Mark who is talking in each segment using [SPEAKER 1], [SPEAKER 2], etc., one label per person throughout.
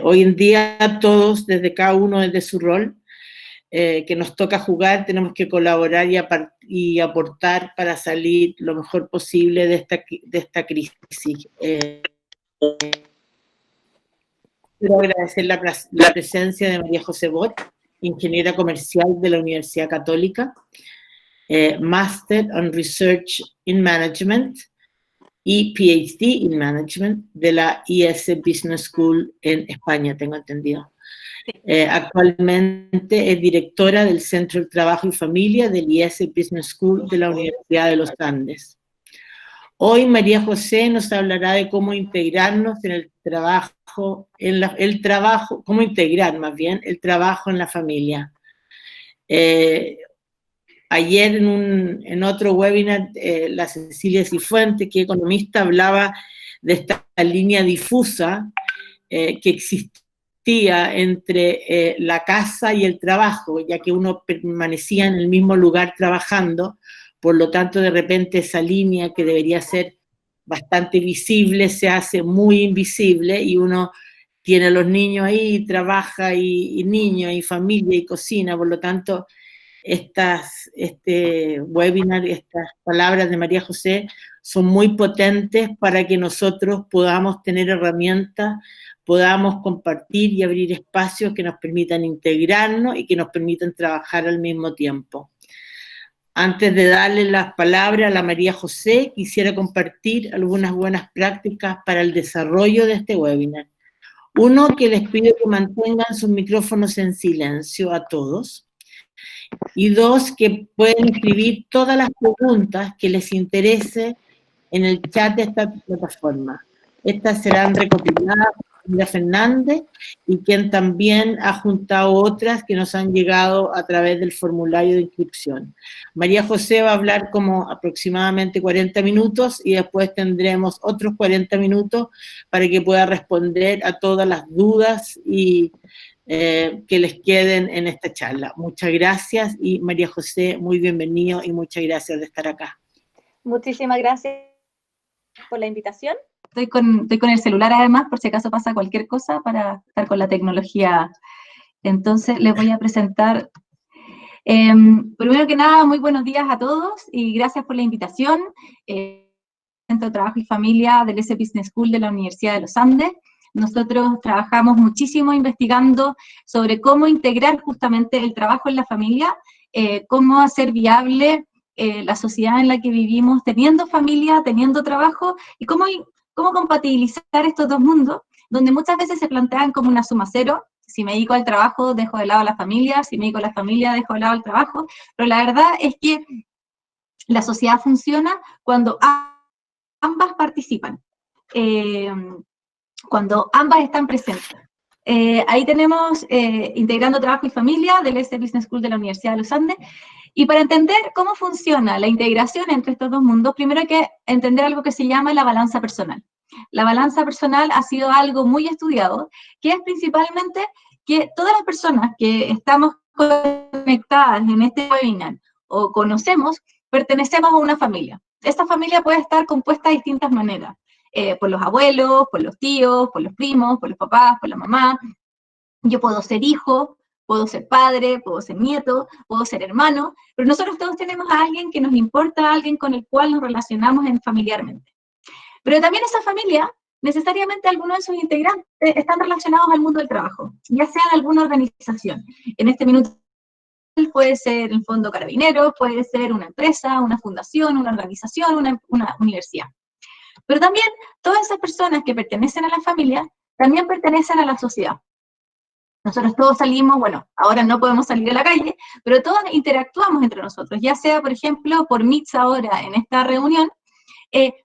[SPEAKER 1] Hoy en día todos, desde cada uno desde su rol, que nos toca jugar, tenemos que colaborar y aportar para salir lo mejor posible de esta crisis. Quiero agradecer la presencia de María José Bot, ingeniera comercial de la Universidad Católica, Master on Research in Management y PhD in Management de la IS Business School en España, tengo entendido. Actualmente es directora del Centro del Trabajo y Familia del IS Business School de la Universidad de los Andes. Hoy María José nos hablará de cómo integrarnos en el trabajo, cómo integrar más bien el trabajo en la familia. Ayer en otro webinar, la Cecilia Cifuentes, que es economista, hablaba de esta línea difusa que existía entre la casa y el trabajo, ya que uno permanecía en el mismo lugar trabajando. Por lo tanto, de repente esa línea que debería ser bastante visible se hace muy invisible y uno tiene a los niños ahí, trabaja y niños y familia y cocina. Por lo tanto, este webinar, estas palabras de María José son muy potentes para que nosotros podamos tener herramientas, podamos compartir y abrir espacios que nos permitan integrarnos y que nos permitan trabajar al mismo tiempo. Antes de darle las palabras a la María José, quisiera compartir algunas buenas prácticas para el desarrollo de este webinar. Uno, que les pido que mantengan sus micrófonos en silencio a todos. Y dos, que pueden escribir todas las preguntas que les interese en el chat de esta plataforma. Estas serán recopiladas por María Fernández, y quien también ha juntado otras que nos han llegado a través del formulario de inscripción. María José va a hablar como aproximadamente 40 minutos y después tendremos otros 40 minutos para que pueda responder a todas las dudas y que les queden en esta charla. Muchas gracias, y María José, muy bienvenido y muchas gracias de estar acá.
[SPEAKER 2] Muchísimas gracias por la invitación. Estoy con el celular además, por si acaso pasa cualquier cosa, para estar con la tecnología. Entonces les voy a presentar. Primero que nada, muy buenos días a todos y gracias por la invitación. Centro de Trabajo y Familia del IS Business School de la Universidad de los Andes. Nosotros trabajamos muchísimo investigando sobre cómo integrar justamente el trabajo en la familia, cómo hacer viable la sociedad en la que vivimos teniendo familia, teniendo trabajo, y cómo compatibilizar estos dos mundos, donde muchas veces se plantean como una suma cero. Si me dedico al trabajo, dejo de lado a la familia; si me dedico a la familia, dejo de lado al trabajo. Pero la verdad es que la sociedad funciona cuando ambas participan. Cuando ambas están presentes. Ahí tenemos Integrando Trabajo y Familia del IS Business School de la Universidad de los Andes. Y para entender cómo funciona la integración entre estos dos mundos, primero hay que entender algo que se llama la balanza personal. La balanza personal ha sido algo muy estudiado, que es principalmente que todas las personas que estamos conectadas en este webinar o conocemos, pertenecemos a una familia. Esta familia puede estar compuesta de distintas maneras. Por los abuelos, por los tíos, por los primos, por los papás, por la mamá. Yo puedo ser hijo, puedo ser padre, puedo ser nieto, puedo ser hermano, pero nosotros todos tenemos a alguien que nos importa, a alguien con el cual nos relacionamos familiarmente. Pero también esa familia, necesariamente algunos de sus integrantes están relacionados al mundo del trabajo, ya sea en alguna organización. En este minuto puede ser el Fondo Carabineros, puede ser una empresa, una fundación, una organización, una universidad. Pero también todas esas personas que pertenecen a la familia también pertenecen a la sociedad. Nosotros todos salimos, bueno, ahora no podemos salir a la calle, pero todos interactuamos entre nosotros, ya sea, por ejemplo, por Meets ahora en esta reunión,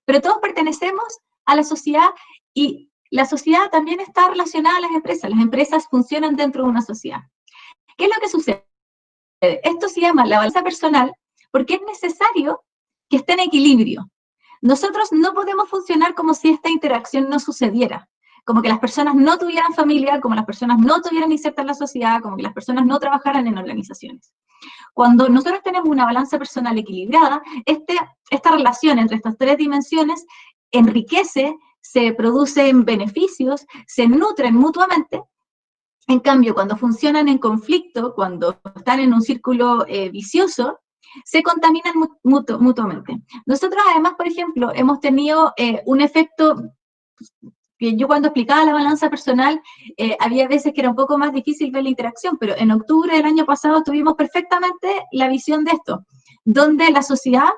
[SPEAKER 2] pero todos pertenecemos a la sociedad, y la sociedad también está relacionada a las empresas funcionan dentro de una sociedad. ¿Qué es lo que sucede? Esto se llama la balanza personal porque es necesario que esté en equilibrio. Nosotros no podemos funcionar como si esta interacción no sucediera, como que las personas no tuvieran familia, como las personas no tuvieran inserta en la sociedad, como que las personas no trabajaran en organizaciones. Cuando nosotros tenemos una balanza personal equilibrada, esta relación entre estas tres dimensiones enriquece, se producen beneficios, se nutren mutuamente. En cambio, cuando funcionan en conflicto, cuando están en un círculo vicioso, se contaminan mutuamente. Nosotros además, por ejemplo, hemos tenido un efecto que yo cuando explicaba la balanza personal, había veces que era un poco más difícil ver la interacción, pero en octubre del año pasado tuvimos perfectamente la visión de esto, donde la sociedad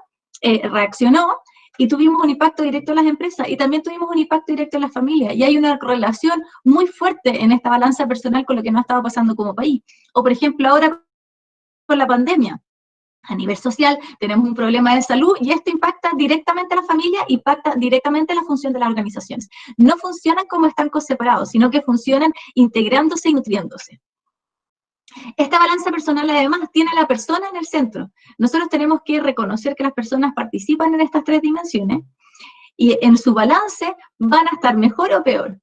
[SPEAKER 2] reaccionó y tuvimos un impacto directo en las empresas y también tuvimos un impacto directo en las familias. Y hay una correlación muy fuerte en esta balanza personal con lo que nos estaba pasando como país. O, por ejemplo, ahora con la pandemia. A nivel social tenemos un problema de salud y esto impacta directamente a la familia, impacta directamente a la función de las organizaciones. No funcionan como estancos separados, sino que funcionan integrándose y nutriéndose. Esta balanza personal además tiene a la persona en el centro. Nosotros tenemos que reconocer que las personas participan en estas tres dimensiones y en su balance van a estar mejor o peor.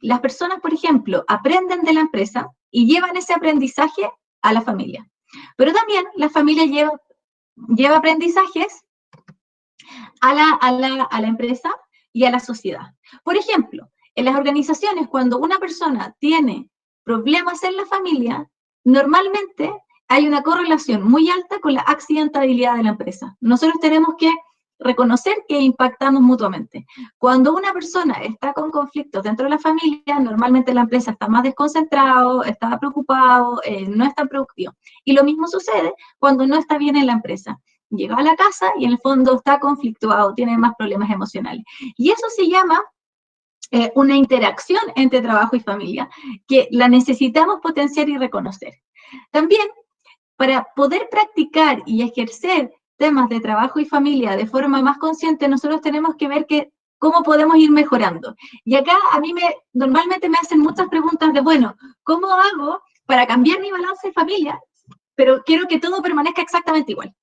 [SPEAKER 2] Las personas, por ejemplo, aprenden de la empresa y llevan ese aprendizaje a la familia. Pero también la familia lleva aprendizajes a la empresa y a la sociedad. Por ejemplo, en las organizaciones, cuando una persona tiene problemas en la familia, normalmente hay una correlación muy alta con la accidentabilidad de la empresa. Nosotros tenemos que reconocer que impactamos mutuamente. Cuando una persona está con conflictos dentro de la familia, normalmente la empresa está más desconcentrado, está preocupado, no es tan productivo. Y lo mismo sucede cuando no está bien en la empresa. Llega a la casa y en el fondo está conflictuado, tiene más problemas emocionales. Y eso se llama una interacción entre trabajo y familia, que la necesitamos potenciar y reconocer. También, para poder practicar y ejercer temas de trabajo y familia de forma más consciente, nosotros tenemos que ver cómo podemos ir mejorando. Y acá a mí normalmente me hacen muchas preguntas de, bueno, ¿cómo hago para cambiar mi balance de familia? Pero quiero que todo permanezca exactamente igual.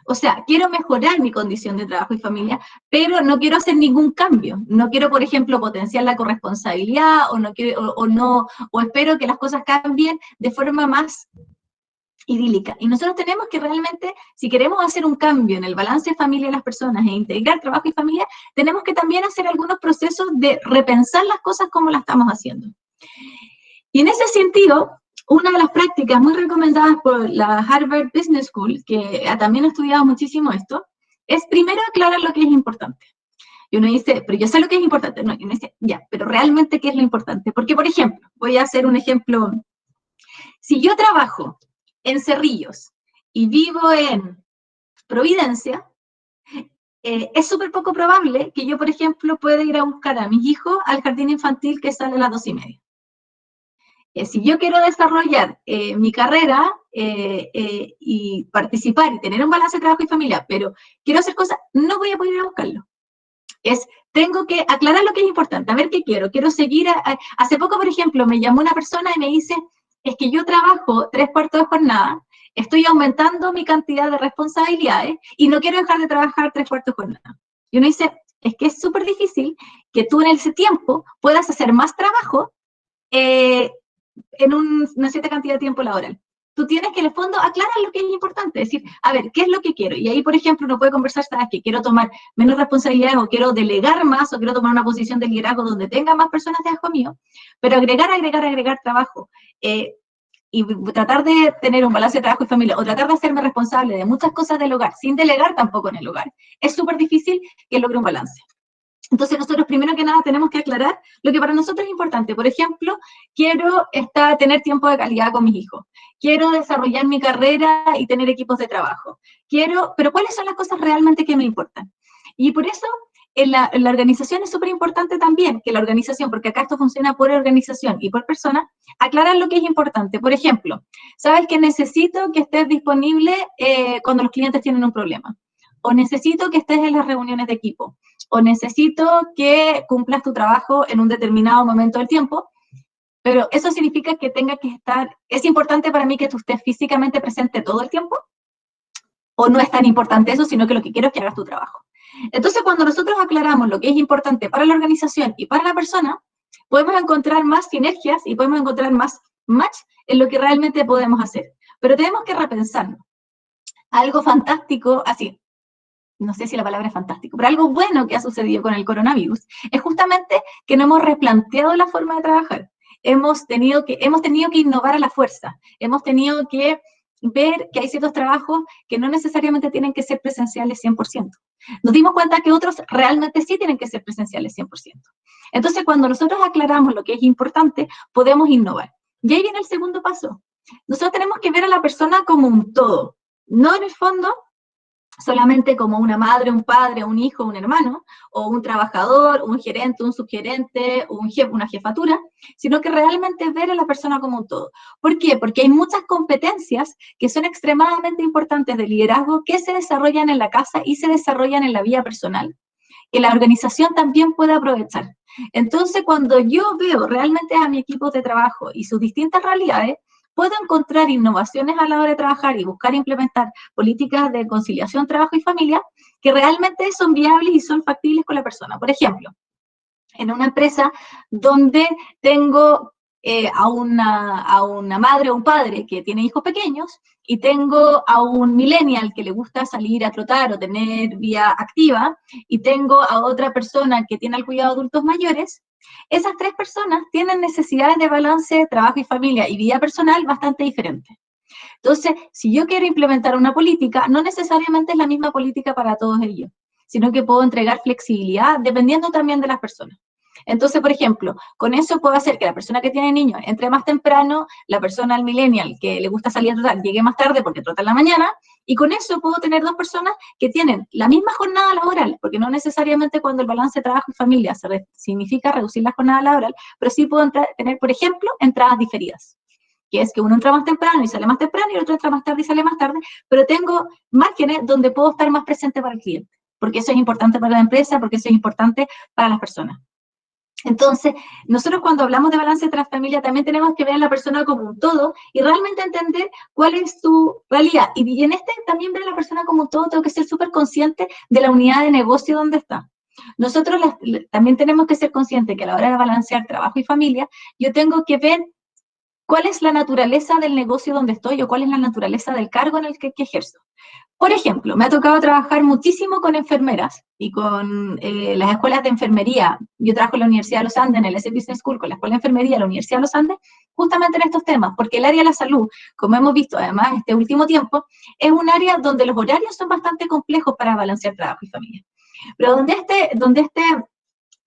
[SPEAKER 2] O sea, quiero mejorar mi condición de trabajo y familia, pero no quiero hacer ningún cambio. No quiero, por ejemplo, potenciar la corresponsabilidad o espero que las cosas cambien de forma más idílica. Y nosotros tenemos que realmente, si queremos hacer un cambio en el balance de familia de las personas e integrar trabajo y familia, tenemos que también hacer algunos procesos de repensar las cosas como las estamos haciendo. Y en ese sentido, una de las prácticas muy recomendadas por la Harvard Business School, que también ha estudiado muchísimo esto, es primero aclarar lo que es importante. Y uno dice, pero yo sé lo que es importante. No, y uno dice, ya, pero realmente, ¿qué es lo importante? Porque, por ejemplo, voy a hacer un ejemplo. Si yo trabajo en Cerrillos y vivo en Providencia, es súper poco probable que yo, por ejemplo, pueda ir a buscar a mis hijos al jardín infantil que sale a las 2:30. Si yo quiero desarrollar mi carrera y participar y tener un balance de trabajo y familia, pero quiero hacer cosas, no voy a poder ir a buscarlo. Tengo que aclarar lo que es importante, a ver qué quiero seguir. Hace poco, por ejemplo, me llamó una persona y me dice, es que yo trabajo 3/4 de jornada, estoy aumentando mi cantidad de responsabilidades y no quiero dejar de trabajar 3/4 de jornada. Y uno dice, es que es súper difícil que tú en ese tiempo puedas hacer más trabajo en una cierta cantidad de tiempo laboral. Tú tienes que, en el fondo, aclarar lo que es importante, decir, a ver, ¿qué es lo que quiero? Y ahí, por ejemplo, uno puede conversar, ¿sabes? Que quiero tomar menos responsabilidades o quiero delegar más o quiero tomar una posición de liderazgo donde tenga más personas debajo mío, pero agregar trabajo y tratar de tener un balance de trabajo y familia o tratar de hacerme responsable de muchas cosas del hogar sin delegar tampoco en el hogar, es súper difícil que logre un balance. Entonces nosotros primero que nada tenemos que aclarar lo que para nosotros es importante. Por ejemplo, quiero tener tiempo de calidad con mis hijos. Quiero desarrollar mi carrera y tener equipos de trabajo. Pero ¿cuáles son las cosas realmente que me importan? Y por eso en la organización es súper importante también que la organización, porque acá esto funciona por organización y por persona, aclarar lo que es importante. Por ejemplo, sabes que necesito que estés disponible cuando los clientes tienen un problema. O necesito que estés en las reuniones de equipo, o necesito que cumplas tu trabajo en un determinado momento del tiempo, pero eso significa que tenga que estar, ¿es importante para mí que tú estés físicamente presente todo el tiempo? ¿O no es tan importante eso, sino que lo que quiero es que hagas tu trabajo? Entonces, cuando nosotros aclaramos lo que es importante para la organización y para la persona, podemos encontrar más sinergias y podemos encontrar más match en lo que realmente podemos hacer. Pero tenemos que repensarnos. Algo fantástico, así, no sé si la palabra es fantástico, pero algo bueno que ha sucedido con el coronavirus es justamente que no hemos replanteado la forma de trabajar. Hemos tenido que innovar a la fuerza, hemos tenido que ver que hay ciertos trabajos que no necesariamente tienen que ser presenciales 100%. Nos dimos cuenta que otros realmente sí tienen que ser presenciales 100%. Entonces, cuando nosotros aclaramos lo que es importante, podemos innovar. Y ahí viene el segundo paso. Nosotros tenemos que ver a la persona como un todo, no en el fondo solamente como una madre, un padre, un hijo, un hermano, o un trabajador, un gerente, un subgerente, un jefe, una jefatura, sino que realmente ver a la persona como un todo. ¿Por qué? Porque hay muchas competencias que son extremadamente importantes de liderazgo que se desarrollan en la casa y se desarrollan en la vida personal, que la organización también puede aprovechar. Entonces, cuando yo veo realmente a mi equipo de trabajo y sus distintas realidades, puedo encontrar innovaciones a la hora de trabajar y buscar implementar políticas de conciliación, trabajo y familia que realmente son viables y son factibles con la persona. Por ejemplo, en una empresa donde tengo a una madre o un padre que tiene hijos pequeños y tengo a un millennial que le gusta salir a trotar o tener vía activa y tengo a otra persona que tiene el cuidado de adultos mayores, esas tres personas tienen necesidades de balance, trabajo y familia y vida personal bastante diferentes. Entonces, si yo quiero implementar una política, no necesariamente es la misma política para todos ellos, sino que puedo entregar flexibilidad dependiendo también de las personas. Entonces, por ejemplo, con eso puedo hacer que la persona que tiene niños entre más temprano, la persona al millennial que le gusta salir a trotar llegue más tarde porque trota en la mañana, y con eso puedo tener dos personas que tienen la misma jornada laboral, porque no necesariamente cuando el balance de trabajo y familia significa reducir la jornada laboral, pero sí puedo tener, por ejemplo, entradas diferidas, que es que uno entra más temprano y sale más temprano y el otro entra más tarde y sale más tarde, pero tengo márgenes donde puedo estar más presente para el cliente, porque eso es importante para la empresa, porque eso es importante para las personas. Entonces, nosotros cuando hablamos de balance de transfamilia también tenemos que ver a la persona como un todo y realmente entender cuál es su realidad. Y en este también ver a la persona como un todo, tengo que ser súper consciente de la unidad de negocio donde está. Nosotros también tenemos que ser conscientes que a la hora de balancear trabajo y familia, yo tengo que ver cuál es la naturaleza del negocio donde estoy o cuál es la naturaleza del cargo en el que ejerzo. Por ejemplo, me ha tocado trabajar muchísimo con enfermeras y con las escuelas de enfermería. Yo trabajo en la Universidad de los Andes, en el S Business School, con la Escuela de Enfermería de la Universidad de los Andes, justamente en estos temas, porque el área de la salud, como hemos visto además este último tiempo, es un área donde los horarios son bastante complejos para balancear trabajo y familia. Pero donde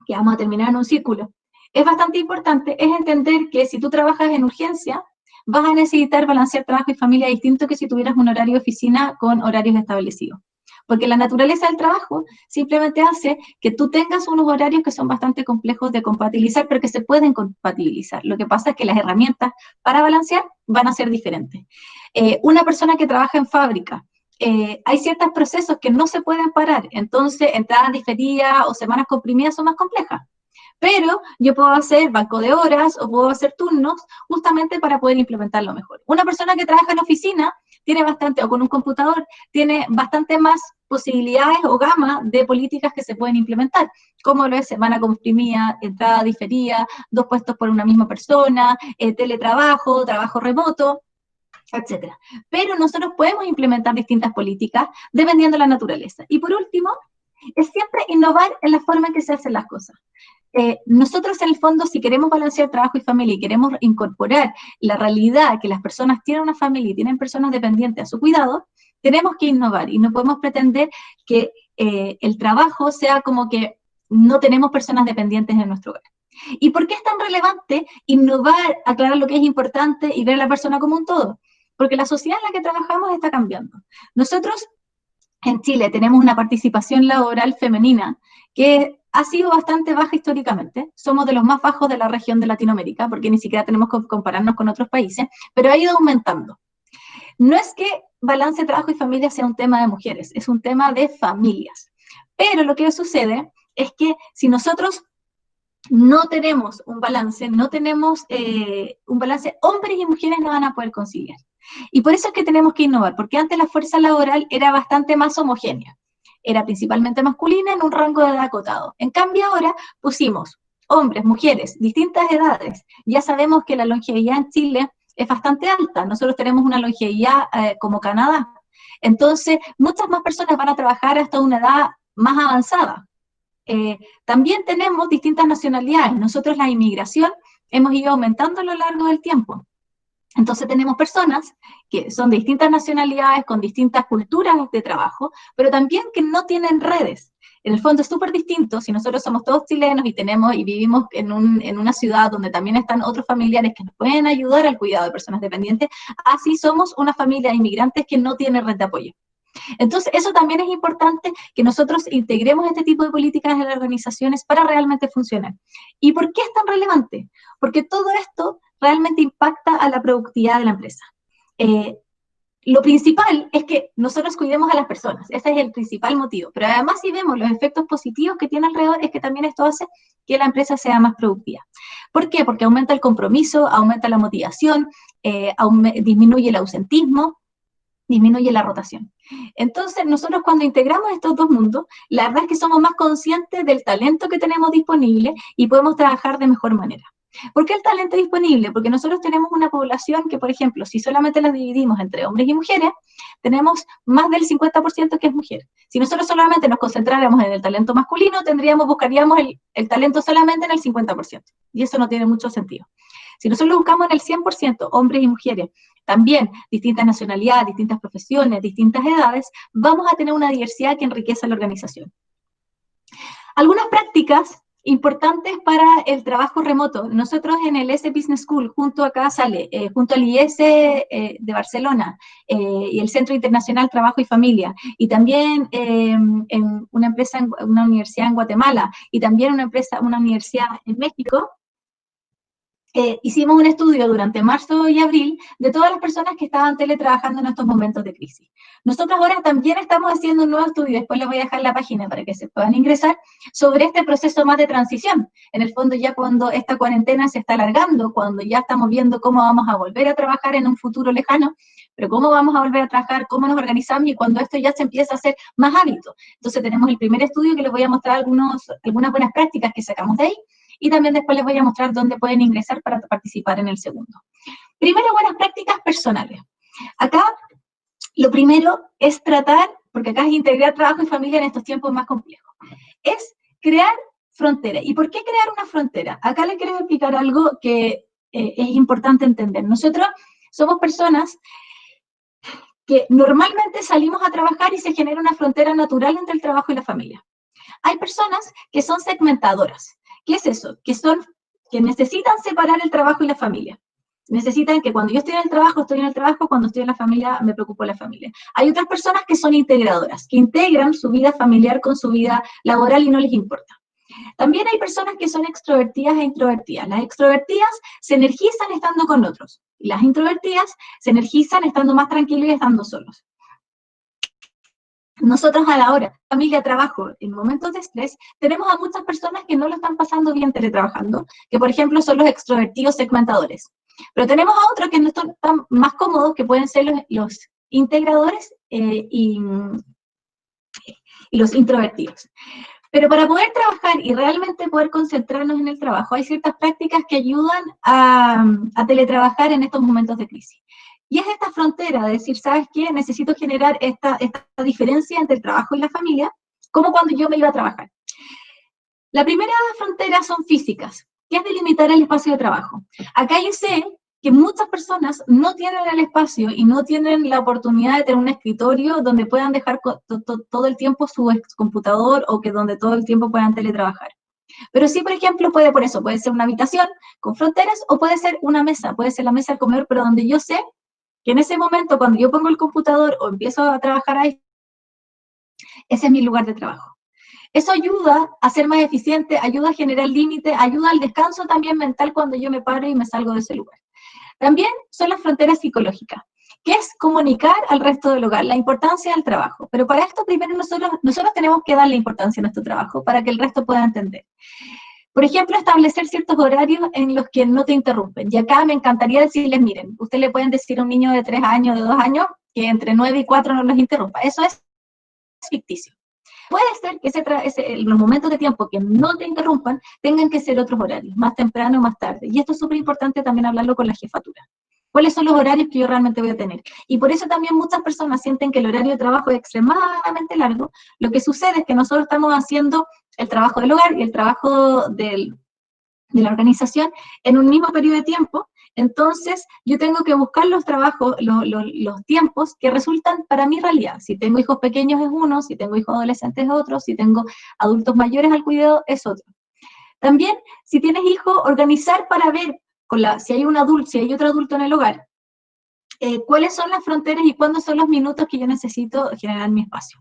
[SPEAKER 2] que vamos a terminar en un círculo, es bastante importante, es entender que si tú trabajas en urgencia, vas a necesitar balancear trabajo y familia distinto que si tuvieras un horario de oficina con horarios establecidos. Porque la naturaleza del trabajo simplemente hace que tú tengas unos horarios que son bastante complejos de compatibilizar, pero que se pueden compatibilizar. Lo que pasa es que las herramientas para balancear van a ser diferentes. Una persona que trabaja en fábrica, hay ciertos procesos que no se pueden parar, entonces entradas diferidas o semanas comprimidas son más complejas. Pero yo puedo hacer banco de horas o puedo hacer turnos justamente para poder implementarlo mejor. Una persona que trabaja en oficina tiene bastante, o con un computador, tiene bastante más posibilidades o gama de políticas que se pueden implementar, como lo es semana comprimida, entrada diferida, 2 puestos por una misma persona, teletrabajo, trabajo remoto, etcétera. Pero nosotros podemos implementar distintas políticas dependiendo de la naturaleza. Y por último, es siempre innovar en la forma en que se hacen las cosas. Nosotros en el fondo, si queremos balancear trabajo y familia y queremos incorporar la realidad que las personas tienen una familia y tienen personas dependientes a su cuidado, tenemos que innovar y no podemos pretender que el trabajo sea como que no tenemos personas dependientes en nuestro hogar. ¿Y por qué es tan relevante innovar, aclarar lo que es importante y ver a la persona como un todo? Porque la sociedad en la que trabajamos está cambiando. Nosotros en Chile tenemos una participación laboral femenina que ha sido bastante baja históricamente. Somos de los más bajos de la región de Latinoamérica, porque ni siquiera tenemos que compararnos con otros países, pero ha ido aumentando. No es que balance trabajo y familia sea un tema de mujeres, es un tema de familias. Pero lo que sucede es que si nosotros no tenemos un balance, hombres y mujeres no van a poder conciliar. Y por eso es que tenemos que innovar, porque antes la fuerza laboral era bastante más homogénea. Era principalmente masculina en un rango de edad acotado. En cambio ahora pusimos hombres, mujeres, distintas edades. Ya sabemos que la longevidad en Chile es bastante alta. Nosotros tenemos una longevidad como Canadá. Entonces, muchas más personas van a trabajar hasta una edad más avanzada. También tenemos distintas nacionalidades. Nosotros la inmigración hemos ido aumentando a lo largo del tiempo. Entonces tenemos personas que son de distintas nacionalidades, con distintas culturas de trabajo, pero también que no tienen redes. En el fondo es súper distinto si nosotros somos todos chilenos y vivimos en una ciudad donde también están otros familiares que nos pueden ayudar al cuidado de personas dependientes, así somos una familia de inmigrantes que no tiene red de apoyo. Entonces, eso también es importante, que nosotros integremos este tipo de políticas en las organizaciones para realmente funcionar. ¿Y por qué es tan relevante? Porque todo esto realmente impacta a la productividad de la empresa. Lo principal es que nosotros cuidemos a las personas, ese es el principal motivo, pero además si vemos los efectos positivos que tiene alrededor, es que también esto hace que la empresa sea más productiva. ¿Por qué? Porque aumenta el compromiso, aumenta la motivación, disminuye el ausentismo, disminuye la rotación. Entonces, nosotros cuando integramos estos dos mundos, la verdad es que somos más conscientes del talento que tenemos disponible y podemos trabajar de mejor manera. ¿Por qué el talento disponible? Porque nosotros tenemos una población que, por ejemplo, si solamente la dividimos entre hombres y mujeres, tenemos más del 50% que es mujer. Si nosotros solamente nos concentráramos en el talento masculino, buscaríamos el talento solamente en el 50%. Y eso no tiene mucho sentido. Si nosotros buscamos en el 100%, hombres y mujeres, también distintas nacionalidades, distintas profesiones, distintas edades, vamos a tener una diversidad que enriquece la organización. Algunas prácticas importantes para el trabajo remoto. Nosotros en el S Business School, junto al IES de Barcelona y el Centro Internacional Trabajo y Familia, y también en una universidad en Guatemala, y también una universidad en México, hicimos un estudio durante marzo y abril de todas las personas que estaban teletrabajando en estos momentos de crisis. Nosotros ahora también estamos haciendo un nuevo estudio, después les voy a dejar la página para que se puedan ingresar, sobre este proceso más de transición. En el fondo ya cuando esta cuarentena se está alargando, cuando ya estamos viendo cómo vamos a volver a trabajar en un futuro lejano, pero cómo vamos a volver a trabajar, cómo nos organizamos y cuando esto ya se empieza a hacer más hábito. Entonces tenemos el primer estudio que les voy a mostrar algunas buenas prácticas que sacamos de ahí, y también después les voy a mostrar dónde pueden ingresar para participar en el segundo. Primero, buenas prácticas personales. Acá, lo primero es tratar, porque acá es integrar trabajo y familia en estos tiempos más complejos, es crear fronteras. ¿Y por qué crear una frontera? Acá les quiero explicar algo que es importante entender. Nosotros somos personas que normalmente salimos a trabajar y se genera una frontera natural entre el trabajo y la familia. Hay personas que son segmentadoras. ¿Qué es eso? Que necesitan separar el trabajo y la familia. Necesitan que cuando yo estoy en el trabajo, cuando estoy en la familia, me preocupo de la familia. Hay otras personas que son integradoras, que integran su vida familiar con su vida laboral y no les importa. También hay personas que son extrovertidas e introvertidas. Las extrovertidas se energizan estando con otros, y las introvertidas se energizan estando más tranquilos y estando solos. Nosotros a la hora, familia, trabajo, en momentos de estrés, tenemos a muchas personas que no lo están pasando bien teletrabajando, que por ejemplo son los extrovertidos segmentadores. Pero tenemos a otros que no están tan más cómodos, que pueden ser los integradores y los introvertidos. Pero para poder trabajar y realmente poder concentrarnos en el trabajo, hay ciertas prácticas que ayudan a teletrabajar en estos momentos de crisis. Y es esta frontera de decir, ¿sabes qué? Necesito generar esta diferencia entre el trabajo y la familia, como cuando yo me iba a trabajar. La primera frontera son físicas, que es delimitar el espacio de trabajo. Acá yo sé que muchas personas no tienen el espacio y no tienen la oportunidad de tener un escritorio donde puedan dejar todo el tiempo su computador o que donde todo el tiempo puedan teletrabajar. Pero sí, por ejemplo, puede ser una habitación con fronteras o puede ser una mesa, puede ser la mesa del comedor, pero donde yo sé que en ese momento, cuando yo pongo el computador o empiezo a trabajar ahí, ese es mi lugar de trabajo. Eso ayuda a ser más eficiente, ayuda a generar límites, ayuda al descanso también mental cuando yo me paro y me salgo de ese lugar. También son las fronteras psicológicas, que es comunicar al resto del hogar la importancia del trabajo. Pero para esto primero nosotros tenemos que darle importancia a nuestro trabajo para que el resto pueda entender. Por ejemplo, establecer ciertos horarios en los que no te interrumpen. Y acá me encantaría decirles, miren, ustedes le pueden decir a un niño de 3 años, de 2 años, que entre 9 y 4 no los interrumpa. Eso es ficticio. Puede ser que los momentos de tiempo que no te interrumpan tengan que ser otros horarios, más temprano o más tarde. Y esto es súper importante también hablarlo con la jefatura. ¿Cuáles son los horarios que yo realmente voy a tener? Y por eso también muchas personas sienten que el horario de trabajo es extremadamente largo. Lo que sucede es que nosotros estamos haciendo el trabajo del hogar y el trabajo de la organización en un mismo periodo de tiempo. Entonces, yo tengo que buscar los trabajos, los tiempos que resultan para mi realidad. Si tengo hijos pequeños es uno, si tengo hijos adolescentes es otro, si tengo adultos mayores al cuidado es otro. También, si tienes hijos, organizar para ver si hay un adulto, si hay otro adulto en el hogar, cuáles son las fronteras y cuándo son los minutos que yo necesito generar mi espacio.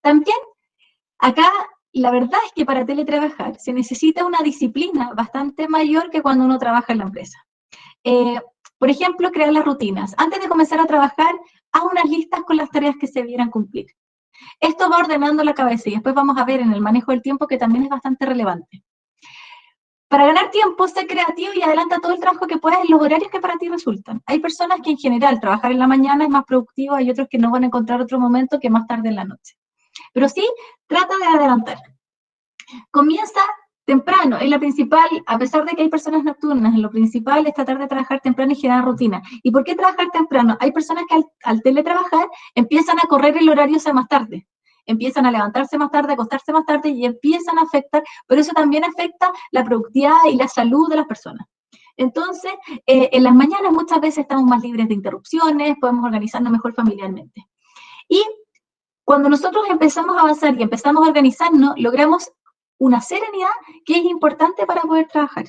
[SPEAKER 2] También, acá, la verdad es que para teletrabajar se necesita una disciplina bastante mayor que cuando uno trabaja en la empresa. Por ejemplo, crear las rutinas. Antes de comenzar a trabajar, haz unas listas con las tareas que se debieran cumplir. Esto va ordenando la cabeza y después vamos a ver en el manejo del tiempo que también es bastante relevante. Para ganar tiempo, sé creativo y adelanta todo el trabajo que puedas en los horarios que para ti resultan. Hay personas que en general trabajar en la mañana es más productivo, hay otros que no van a encontrar otro momento que más tarde en la noche. Pero sí, trata de adelantar. Comienza temprano, es la principal, a pesar de que hay personas nocturnas, lo principal es tratar de trabajar temprano y generar rutina. ¿Y por qué trabajar temprano? Hay personas que al teletrabajar empiezan a correr el horario hacia más tarde. Empiezan a levantarse más tarde, a acostarse más tarde y empiezan a afectar, pero eso también afecta la productividad y la salud de las personas. Entonces, en las mañanas muchas veces estamos más libres de interrupciones, podemos organizarnos mejor familiarmente. Y cuando nosotros empezamos a avanzar y empezamos a organizarnos, logramos una serenidad que es importante para poder trabajar.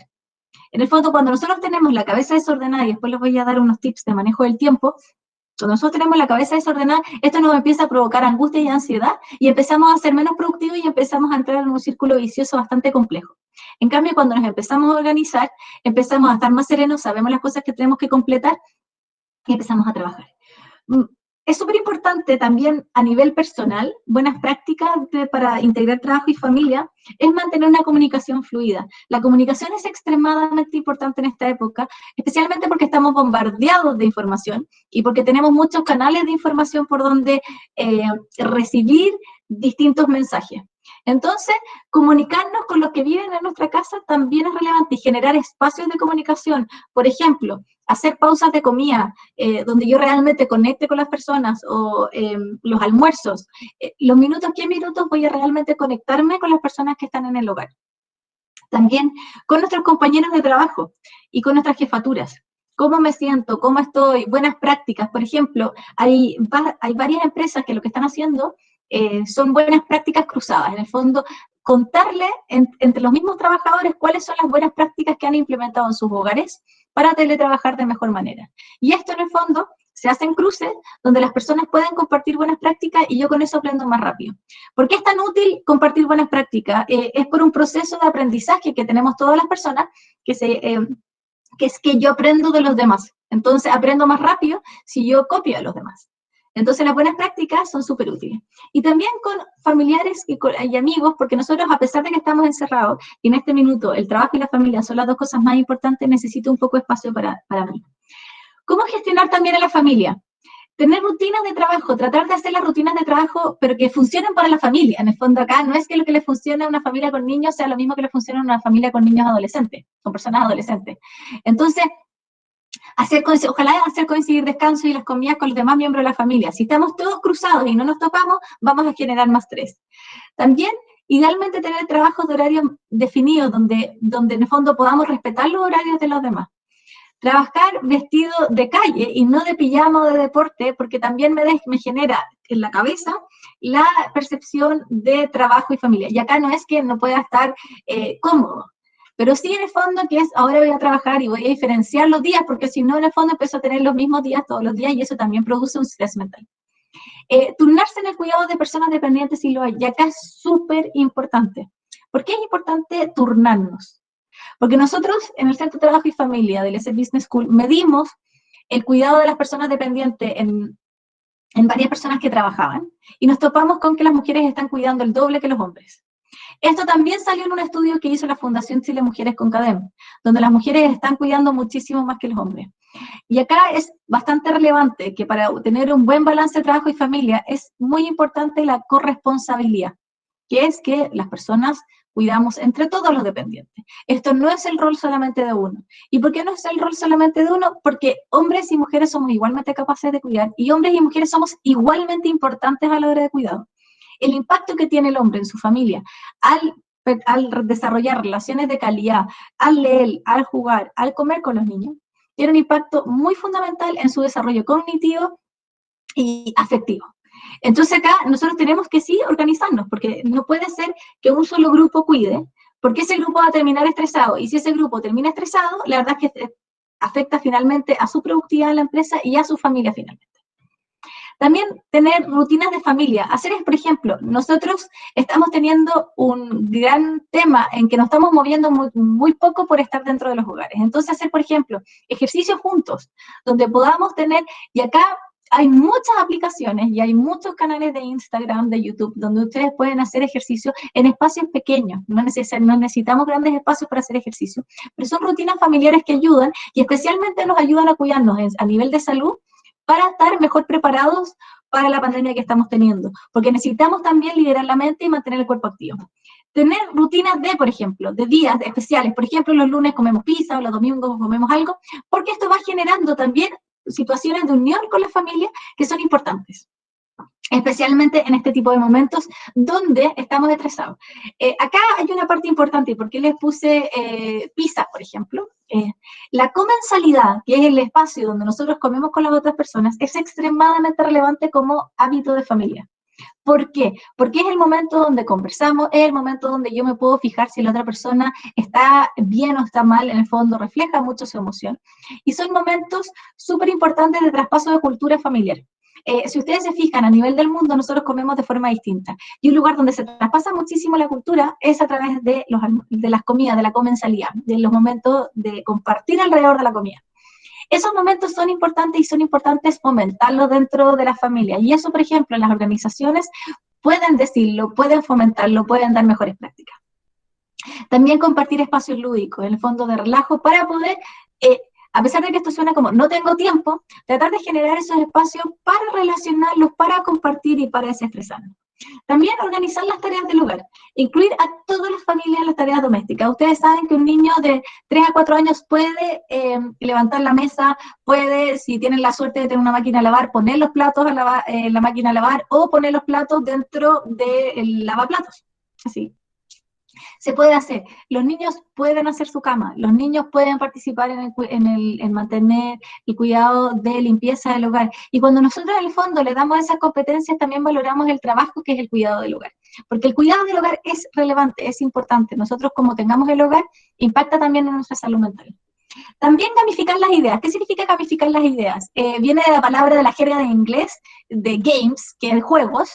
[SPEAKER 2] En el fondo, cuando nosotros tenemos la cabeza desordenada, y después les voy a dar unos tips de manejo del tiempo, cuando nosotros tenemos la cabeza desordenada, esto nos empieza a provocar angustia y ansiedad, y empezamos a ser menos productivos y empezamos a entrar en un círculo vicioso bastante complejo. En cambio, cuando nos empezamos a organizar, empezamos a estar más serenos, sabemos las cosas que tenemos que completar, y empezamos a trabajar. Es súper importante también a nivel personal, buenas prácticas para integrar trabajo y familia, es mantener una comunicación fluida. La comunicación es extremadamente importante en esta época, especialmente porque estamos bombardeados de información y porque tenemos muchos canales de información por donde recibir distintos mensajes. Entonces, comunicarnos con los que viven en nuestra casa también es relevante y generar espacios de comunicación. Por ejemplo, hacer pausas de comida, donde yo realmente conecte con las personas, o los almuerzos. Los minutos, ¿qué minutos voy a realmente conectarme con las personas que están en el hogar? También con nuestros compañeros de trabajo y con nuestras jefaturas. ¿Cómo me siento? ¿Cómo estoy? Buenas prácticas. Por ejemplo, hay varias empresas que lo que están haciendo son buenas prácticas cruzadas. En el fondo, contarle entre los mismos trabajadores cuáles son las buenas prácticas que han implementado en sus hogares para teletrabajar de mejor manera. Y esto, en el fondo, se hacen cruces donde las personas pueden compartir buenas prácticas y yo con eso aprendo más rápido. ¿Por qué es tan útil compartir buenas prácticas? Es por un proceso de aprendizaje que tenemos todas las personas, que es que yo aprendo de los demás. Entonces, aprendo más rápido si yo copio a los demás. Entonces, las buenas prácticas son súper útiles. Y también con familiares y amigos, porque nosotros, a pesar de que estamos encerrados, y en este minuto el trabajo y la familia son las dos cosas más importantes, necesito un poco de espacio para mí. ¿Cómo gestionar también a la familia? Tener rutinas de trabajo, tratar de hacer las rutinas de trabajo, pero que funcionen para la familia. En el fondo acá no es que lo que le funcione a una familia con niños sea lo mismo que le funcione a una familia con niños adolescentes, con personas adolescentes. Entonces, ojalá hacer coincidir descanso y las comidas con los demás miembros de la familia. Si estamos todos cruzados y no nos topamos, vamos a generar más estrés. También, idealmente, tener trabajos de horarios definidos, donde en el fondo podamos respetar los horarios de los demás. Trabajar vestido de calle y no de pijama o de deporte, porque también me genera en la cabeza la percepción de trabajo y familia. Y acá no es que no pueda estar cómodo, pero sí en el fondo que es, ahora voy a trabajar y voy a diferenciar los días, porque si no en el fondo empiezo a tener los mismos días todos los días y eso también produce un estrés mental. Turnarse en el cuidado de personas dependientes si lo hay, y acá es súper importante. ¿Por qué es importante turnarnos? Porque nosotros en el Centro de Trabajo y Familia del ESSEC Business School medimos el cuidado de las personas dependientes en varias personas que trabajaban y nos topamos con que las mujeres están cuidando el doble que los hombres. Esto también salió en un estudio que hizo la Fundación Chile Mujeres con CADEM, donde las mujeres están cuidando muchísimo más que los hombres. Y acá es bastante relevante que para tener un buen balance de trabajo y familia es muy importante la corresponsabilidad, que es que las personas cuidamos entre todos los dependientes. Esto no es el rol solamente de uno. ¿Y por qué no es el rol solamente de uno? Porque hombres y mujeres somos igualmente capaces de cuidar y hombres y mujeres somos igualmente importantes a la hora de cuidado. El impacto que tiene el hombre en su familia al desarrollar relaciones de calidad, al leer, al jugar, al comer con los niños, tiene un impacto muy fundamental en su desarrollo cognitivo y afectivo. Entonces acá nosotros tenemos que sí organizarnos, porque no puede ser que un solo grupo cuide, porque ese grupo va a terminar estresado, y si ese grupo termina estresado, la verdad es que afecta finalmente a su productividad en la empresa y a su familia finalmente. También tener rutinas de familia. Hacer, por ejemplo, nosotros estamos teniendo un gran tema en que nos estamos moviendo muy poco por estar dentro de los hogares. Entonces, hacer, por ejemplo, ejercicios juntos, donde podamos tener, y acá hay muchas aplicaciones y hay muchos canales de Instagram, de YouTube, donde ustedes pueden hacer ejercicio en espacios pequeños. No necesitamos grandes espacios para hacer ejercicio, pero son rutinas familiares que ayudan y especialmente nos ayudan a cuidarnos a nivel de salud para estar mejor preparados para la pandemia que estamos teniendo, porque necesitamos también liberar la mente y mantener el cuerpo activo. Tener rutinas de, por ejemplo, de días especiales, por ejemplo, los lunes comemos pizza o los domingos comemos algo, porque esto va generando también situaciones de unión con la familia que son importantes, especialmente en este tipo de momentos donde estamos estresados. Acá hay una parte importante, porque les puse pizza, por ejemplo. La comensalidad, que es el espacio donde nosotros comemos con las otras personas, es extremadamente relevante como hábito de familia. ¿Por qué? Porque es el momento donde conversamos, es el momento donde yo me puedo fijar si la otra persona está bien o está mal, en el fondo refleja mucho su emoción. Y son momentos súper importantes de traspaso de cultura familiar. Si ustedes se fijan, a nivel del mundo nosotros comemos de forma distinta. Y un lugar donde se traspasa muchísimo la cultura es a través de las comidas, de la comensalidad, de los momentos de compartir alrededor de la comida. Esos momentos son importantes y son importantes fomentarlos dentro de la familia. Y eso, por ejemplo, en las organizaciones pueden decirlo, pueden fomentarlo, pueden dar mejores prácticas. También compartir espacios lúdicos, en el fondo de relajo, para poder, a pesar de que esto suena como no tengo tiempo, tratar de generar esos espacios para relacionarlos, para compartir y para desestresarnos. También organizar las tareas del hogar, incluir a todas las familias en las tareas domésticas. Ustedes saben que un niño de 3 a 4 años puede levantar la mesa, puede, si tienen la suerte de tener una máquina de lavar, poner los platos en la máquina de lavar o poner los platos dentro del lavaplatos. Así. Se puede hacer. Los niños pueden hacer su cama, los niños pueden participar en mantener el cuidado de limpieza del hogar. Y cuando nosotros en el fondo le damos esas competencias, también valoramos el trabajo que es el cuidado del hogar. Porque el cuidado del hogar es relevante, es importante. Nosotros, como tengamos el hogar, impacta también en nuestra salud mental. También gamificar las ideas. ¿Qué significa gamificar las ideas? Viene de la palabra de la jerga de inglés, de games, que es juegos,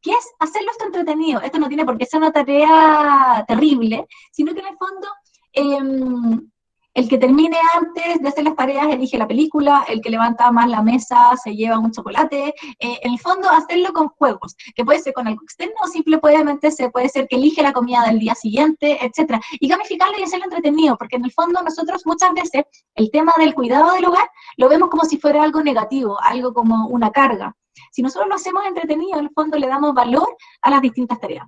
[SPEAKER 2] que es hacerlo esto entretenido. Esto no tiene por qué ser una tarea terrible, sino que en el fondo el que termine antes de hacer las tareas elige la película, el que levanta más la mesa se lleva un chocolate. En el fondo, hacerlo con juegos, que puede ser con algo externo o simplemente puede ser que elige la comida del día siguiente, etc. Y gamificarlo y hacerlo entretenido, porque en el fondo nosotros muchas veces el tema del cuidado del hogar lo vemos como si fuera algo negativo, algo como una carga. Si nosotros lo hacemos entretenido, en el fondo le damos valor a las distintas tareas.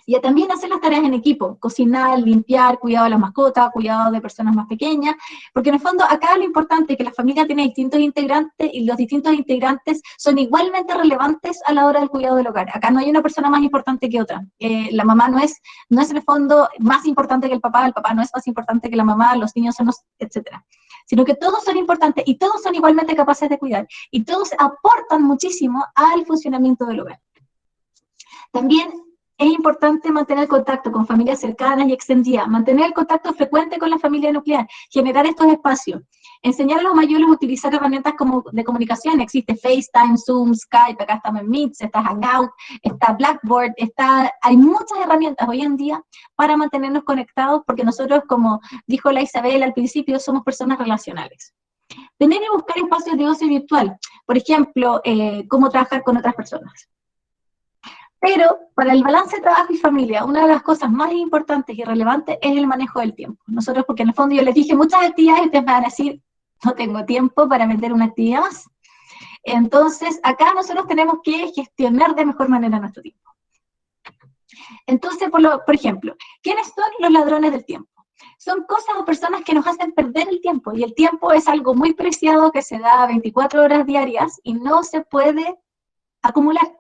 [SPEAKER 2] Y también hacer las tareas en equipo, cocinar, limpiar, cuidado de las mascotas, cuidado de personas más pequeñas, porque en el fondo acá lo importante es que la familia tiene distintos integrantes y los distintos integrantes son igualmente relevantes a la hora del cuidado del hogar. Acá no hay una persona más importante que otra. La mamá no es en el fondo más importante que el papá no es más importante que la mamá, los niños son los, etcétera. Sino que todos son importantes y todos son igualmente capaces de cuidar y todos aportan muchísimo al funcionamiento del hogar. También es importante mantener contacto con familias cercanas y extendidas, mantener el contacto frecuente con la familia nuclear, generar estos espacios, enseñar a los mayores a utilizar herramientas de comunicación. Existe FaceTime, Zoom, Skype, acá estamos en Meet, está Hangout, está Blackboard, hay muchas herramientas hoy en día para mantenernos conectados, porque nosotros, como dijo la Isabel al principio, somos personas relacionales. Tener y buscar espacios de ocio virtual, por ejemplo, cómo trabajar con otras personas. Pero para el balance de trabajo y familia, una de las cosas más importantes y relevantes es el manejo del tiempo. Nosotros, porque en el fondo yo les dije muchas actividades y ustedes me van a decir, no tengo tiempo para meter una actividad más. Entonces, acá nosotros tenemos que gestionar de mejor manera nuestro tiempo. Entonces, por ejemplo, ¿quiénes son los ladrones del tiempo? Son cosas o personas que nos hacen perder el tiempo, y el tiempo es algo muy preciado que se da 24 horas diarias y no se puede acumular.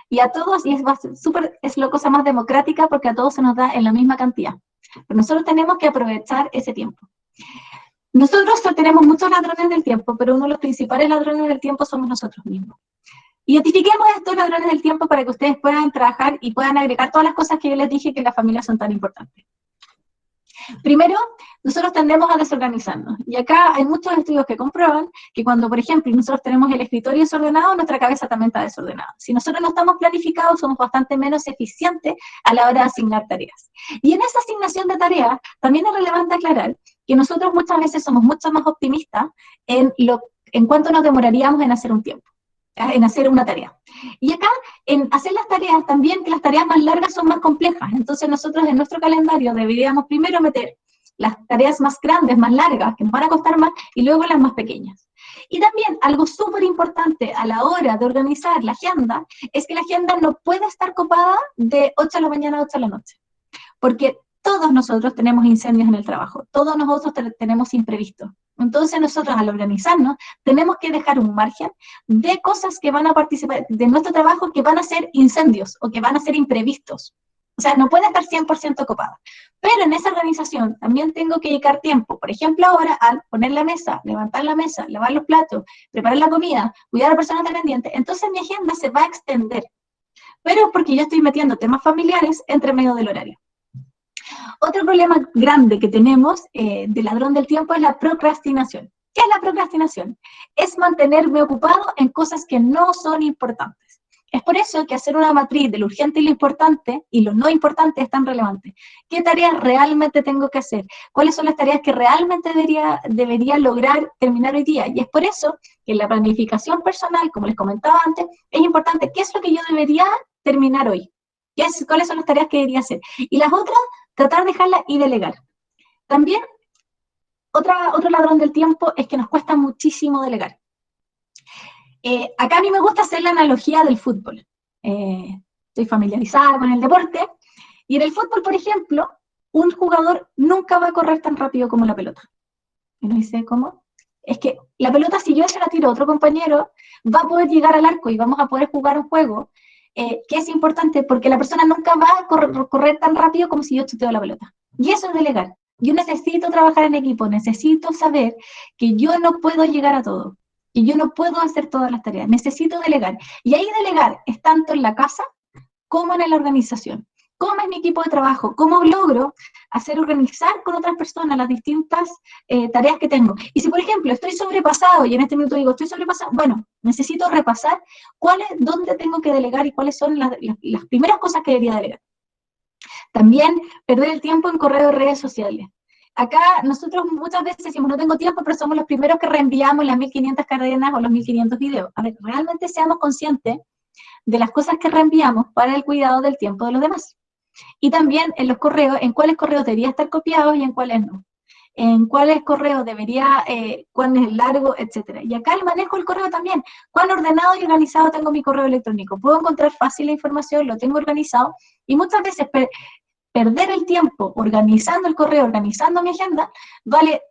[SPEAKER 2] Y a todos, y es la cosa más democrática porque a todos se nos da en la misma cantidad. Pero nosotros tenemos que aprovechar ese tiempo. Nosotros tenemos muchos ladrones del tiempo, pero uno de los principales ladrones del tiempo somos nosotros mismos. Identifiquemos estos ladrones del tiempo para que ustedes puedan trabajar y puedan agregar todas las cosas que yo les dije que en la familia son tan importantes. Primero, nosotros tendemos a desorganizarnos. Y acá hay muchos estudios que comprueban que cuando, por ejemplo, nosotros tenemos el escritorio desordenado, nuestra cabeza también está desordenada. Si nosotros no estamos planificados, somos bastante menos eficientes a la hora de asignar tareas. Y en esa asignación de tareas, también es relevante aclarar que nosotros muchas veces somos mucho más optimistas en cuánto nos demoraríamos en hacer un tiempo, en hacer una tarea. Y acá, en hacer las tareas, también que las tareas más largas son más complejas. Entonces nosotros en nuestro calendario deberíamos primero meter las tareas más grandes, más largas, que nos van a costar más, y luego las más pequeñas. Y también algo súper importante a la hora de organizar la agenda, es que la agenda no puede estar copada de 8 de la mañana a 8 de la noche. Porque todos nosotros tenemos incendios en el trabajo, todos nosotros tenemos imprevistos. Entonces nosotros al organizarnos tenemos que dejar un margen de cosas que van a participar de nuestro trabajo que van a ser incendios o que van a ser imprevistos. O sea, no puede estar 100% copada. Pero en esa organización también tengo que dedicar tiempo. Por ejemplo, ahora al poner la mesa, levantar la mesa, lavar los platos, preparar la comida, cuidar a la persona dependiente, entonces mi agenda se va a extender. Pero porque yo estoy metiendo temas familiares entre medio del horario. Otro problema grande que tenemos de ladrón del tiempo es la procrastinación. ¿Qué es la procrastinación? Es mantenerme ocupado en cosas que no son importantes. Es por eso que hacer una matriz de lo urgente y lo importante y lo no importante es tan relevante. ¿Qué tareas realmente tengo que hacer? ¿Cuáles son las tareas que realmente debería lograr terminar hoy día? Y es por eso que en la planificación personal, como les comentaba antes, es importante qué es lo que yo debería terminar hoy. ¿Cuáles son las tareas que debería hacer? Y las otras, tratar de dejarlas y delegar. También, otro ladrón del tiempo es que nos cuesta muchísimo delegar. Acá a mí me gusta hacer la analogía del fútbol. Estoy familiarizada con el deporte, y en el fútbol, por ejemplo, un jugador nunca va a correr tan rápido como la pelota. Y uno dice, ¿cómo? Es que la pelota, si yo se la tiro a otro compañero, va a poder llegar al arco y vamos a poder jugar un juego que es importante porque la persona nunca va a correr tan rápido como si yo chuteo la pelota. Y eso es delegar. Yo necesito trabajar en equipo, necesito saber que yo no puedo llegar a todo, que yo no puedo hacer todas las tareas, necesito delegar. Y ahí delegar es tanto en la casa como en la organización. ¿Cómo es mi equipo de trabajo? ¿Cómo logro organizar con otras personas las distintas tareas que tengo? Y si, por ejemplo, estoy sobrepasado, y en este minuto digo, estoy sobrepasado, bueno, necesito repasar dónde tengo que delegar y cuáles son las primeras cosas que debería delegar. También perder el tiempo en correo de redes sociales. Acá nosotros muchas veces decimos, no tengo tiempo, pero somos los primeros que reenviamos las 1500 cadenas o los 1500 videos. A ver, realmente seamos conscientes de las cosas que reenviamos para el cuidado del tiempo de los demás. Y también en los correos, en cuáles correos debería estar copiados y en cuáles no. En cuáles correos debería, cuál es largo, etc. Y acá el manejo del correo también. Cuán ordenado y organizado tengo mi correo electrónico. Puedo encontrar fácil la información, lo tengo organizado. Y muchas veces perder el tiempo organizando el correo, organizando mi agenda,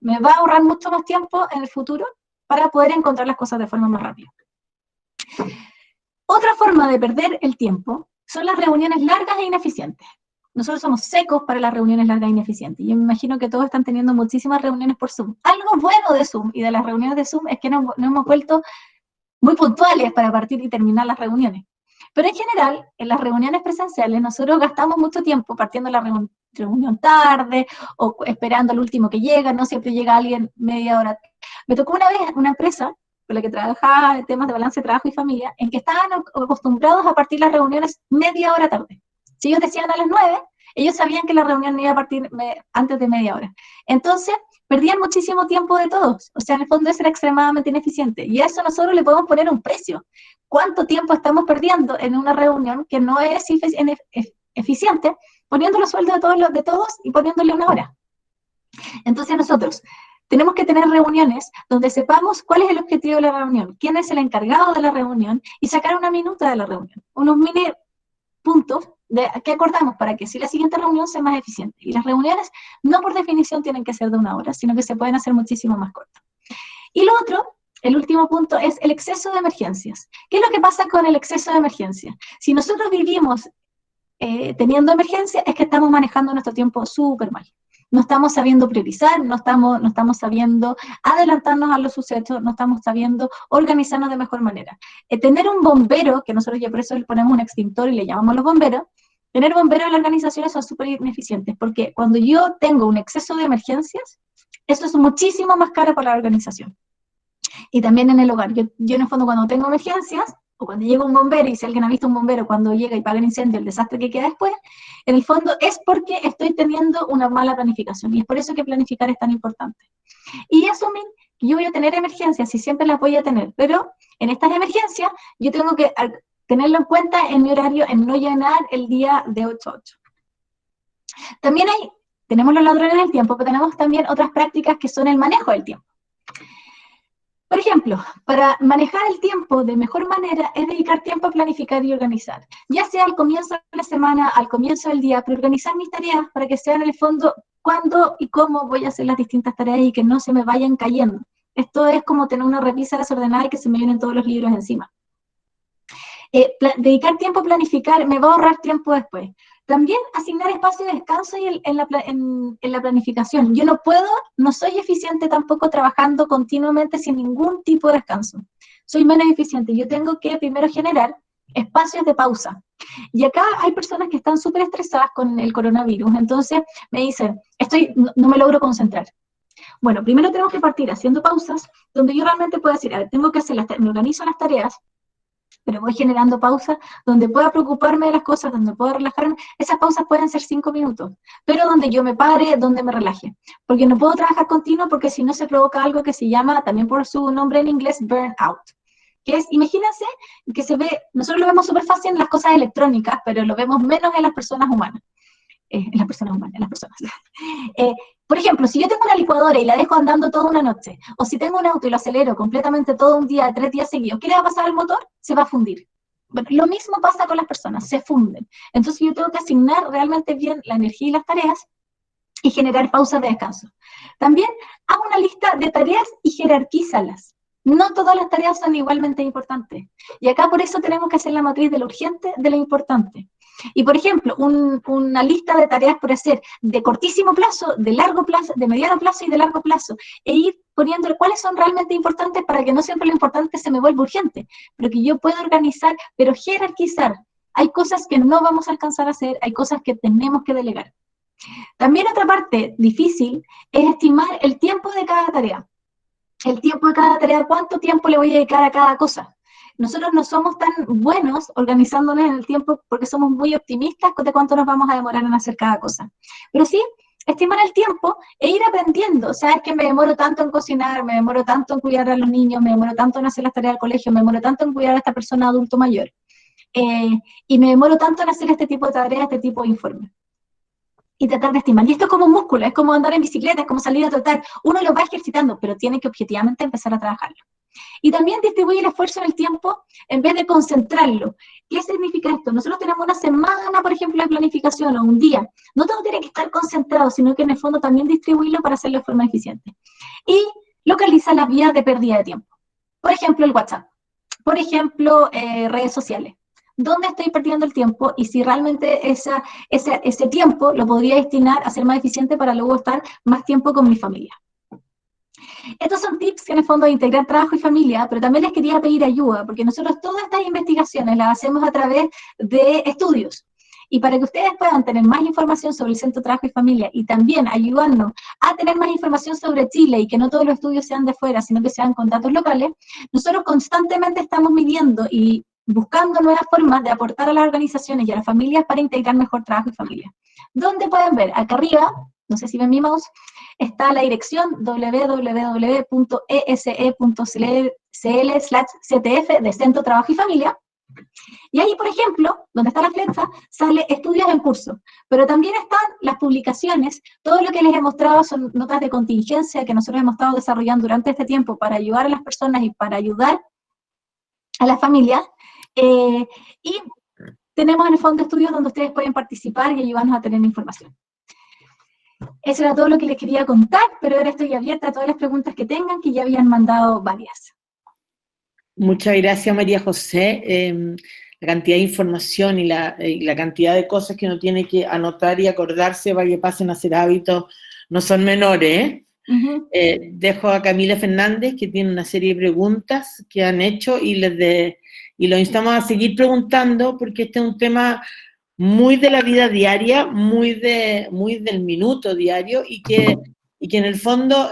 [SPEAKER 2] me va a ahorrar mucho más tiempo en el futuro para poder encontrar las cosas de forma más rápida. Otra forma de perder el tiempo son las reuniones largas e ineficientes. Nosotros somos secos para las reuniones largas e ineficientes. Yo me imagino que todos están teniendo muchísimas reuniones por Zoom. Algo bueno de Zoom y de las reuniones de Zoom es que nos hemos vuelto muy puntuales para partir y terminar las reuniones. Pero en general, en las reuniones presenciales, nosotros gastamos mucho tiempo partiendo la reunión tarde o esperando al último que llega, no siempre llega alguien media hora. Me tocó una vez una empresa con la que trabajaba en temas de balance de trabajo y familia, en que estaban acostumbrados a partir las reuniones media hora tarde. Si ellos decían a las 9, ellos sabían que la reunión iba a partir antes de media hora. Entonces, perdían muchísimo tiempo de todos. O sea, en el fondo eso era extremadamente ineficiente. Y a eso nosotros le podemos poner un precio. ¿Cuánto tiempo estamos perdiendo en una reunión que no es eficiente, poniendo los sueldos de todos y poniéndole una hora? Entonces nosotros tenemos que tener reuniones donde sepamos cuál es el objetivo de la reunión, quién es el encargado de la reunión y sacar una minuta de la reunión, unos mini puntos ¿Qué acordamos? Para que si la siguiente reunión sea más eficiente. Y las reuniones no por definición tienen que ser de 1 hora, sino que se pueden hacer muchísimo más cortas. Y lo otro, el último punto, es el exceso de emergencias. ¿Qué es lo que pasa con el exceso de emergencias? Si nosotros vivimos teniendo emergencias, es que estamos manejando nuestro tiempo súper mal. No estamos sabiendo priorizar, no estamos sabiendo adelantarnos a los sucesos, no estamos sabiendo organizarnos de mejor manera. Tener un bombero, que nosotros ya por eso le ponemos un extintor y le llamamos los bomberos, tener bomberos en las organizaciones son súper ineficientes, porque cuando yo tengo un exceso de emergencias, eso es muchísimo más caro para la organización. Y también en el hogar. Yo en el fondo cuando tengo emergencias, o cuando llega un bombero, y si alguien ha visto un bombero cuando llega y apaga el incendio, el desastre que queda después, en el fondo es porque estoy teniendo una mala planificación, y es por eso que planificar es tan importante. Y asumir que yo voy a tener emergencias, y siempre las voy a tener, pero en estas emergencias yo tengo que tenerlo en cuenta en mi horario, en no llenar el día de 8 a 8. También tenemos los ladrones del tiempo, pero tenemos también otras prácticas que son el manejo del tiempo. Por ejemplo, para manejar el tiempo de mejor manera es dedicar tiempo a planificar y organizar, ya sea al comienzo de la semana, al comienzo del día, pero organizar mis tareas para que sean en el fondo cuándo y cómo voy a hacer las distintas tareas y que no se me vayan cayendo. Esto es como tener una repisa desordenada y que se me vienen todos los libros encima. Dedicar tiempo a planificar me va a ahorrar tiempo después. También asignar espacio de descanso en la planificación. Yo no soy eficiente tampoco trabajando continuamente sin ningún tipo de descanso. Soy menos eficiente. Yo tengo que primero generar espacios de pausa. Y acá hay personas que están súper estresadas con el coronavirus. Entonces me dicen, no me logro concentrar. Bueno, primero tengo que partir haciendo pausas donde yo realmente puedo decir, a ver, tengo que me organizo las tareas, pero voy generando pausas donde pueda preocuparme de las cosas, donde pueda relajarme. Esas pausas pueden ser 5 minutos, pero donde yo me pare, donde me relaje. Porque no puedo trabajar continuo porque si no se provoca algo que se llama, también por su nombre en inglés, burnout. Que es, imagínense, que nosotros lo vemos súper fácil en las cosas electrónicas, pero lo vemos menos en las personas humanas. En las personas. Por ejemplo, si yo tengo una licuadora y la dejo andando toda una noche, o si tengo un auto y lo acelero completamente todo un día, 3 días seguidos, ¿qué le va a pasar al motor? Se va a fundir. Bueno, lo mismo pasa con las personas, se funden. Entonces yo tengo que asignar realmente bien la energía y las tareas y generar pausas de descanso. También hago una lista de tareas y jerarquízalas. No todas las tareas son igualmente importantes. Y acá por eso tenemos que hacer la matriz de lo urgente de lo importante. Y, por ejemplo, una lista de tareas por hacer de cortísimo plazo, de largo plazo, de mediano plazo y de largo plazo, e ir poniendo cuáles son realmente importantes para que no siempre lo importante se me vuelva urgente, pero que yo pueda organizar, pero jerarquizar. Hay cosas que no vamos a alcanzar a hacer, hay cosas que tenemos que delegar. También otra parte difícil es estimar el tiempo de cada tarea. El tiempo de cada tarea, cuánto tiempo le voy a dedicar a cada cosa. Nosotros no somos tan buenos organizándonos en el tiempo porque somos muy optimistas de cuánto nos vamos a demorar en hacer cada cosa. Pero sí, estimar el tiempo e ir aprendiendo. O sea, es que me demoro tanto en cocinar, me demoro tanto en cuidar a los niños, me demoro tanto en hacer las tareas del colegio, me demoro tanto en cuidar a esta persona adulto mayor. Y me demoro tanto en hacer este tipo de tareas, este tipo de informes. Y tratar de estimar. Y esto es como un músculo, es como andar en bicicleta, es como salir a trotar. Uno lo va ejercitando, pero tiene que objetivamente empezar a trabajarlo. Y también distribuye el esfuerzo en el tiempo en vez de concentrarlo. ¿Qué significa esto? Nosotros tenemos una semana, por ejemplo, de planificación o un día. No todo tiene que estar concentrado, sino que en el fondo también distribuirlo para hacerlo de forma eficiente. Y localiza las vías de pérdida de tiempo. Por ejemplo, el WhatsApp. Por ejemplo, redes sociales. ¿Dónde estoy perdiendo el tiempo? Y si realmente ese tiempo lo podría destinar a ser más eficiente para luego estar más tiempo con mi familia. Estos son tips que en el fondo de integrar trabajo y familia, pero también les quería pedir ayuda, porque nosotros todas estas investigaciones las hacemos a través de estudios. Y para que ustedes puedan tener más información sobre el Centro de Trabajo y Familia y también ayudarnos a tener más información sobre Chile y que no todos los estudios sean de fuera, sino que sean con datos locales, nosotros constantemente estamos midiendo y buscando nuevas formas de aportar a las organizaciones y a las familias para integrar mejor trabajo y familia. ¿Dónde pueden ver? Acá arriba, no sé si ven mi mouse, está la dirección www.ese.cl/ctf de Centro Trabajo y Familia. Y ahí, por ejemplo, donde está la flecha, sale estudios en curso. Pero también están las publicaciones. Todo lo que les he mostrado son notas de contingencia que nosotros hemos estado desarrollando durante este tiempo para ayudar a las personas y para ayudar a las familias. Y tenemos en el fondo estudios donde ustedes pueden participar y ayudarnos a tener información. Eso era todo lo que les quería contar, pero ahora estoy abierta a todas las preguntas que tengan, que ya habían mandado varias.
[SPEAKER 1] Muchas gracias, María José. La cantidad de información y la cantidad de cosas que uno tiene que anotar y acordarse para que pasen a ser hábitos no son menores, ¿eh? Dejo a Camila Fernández, que tiene una serie de preguntas que han hecho, y los instamos a seguir preguntando, porque este es un tema muy de la vida diaria, muy del minuto diario, y que en el fondo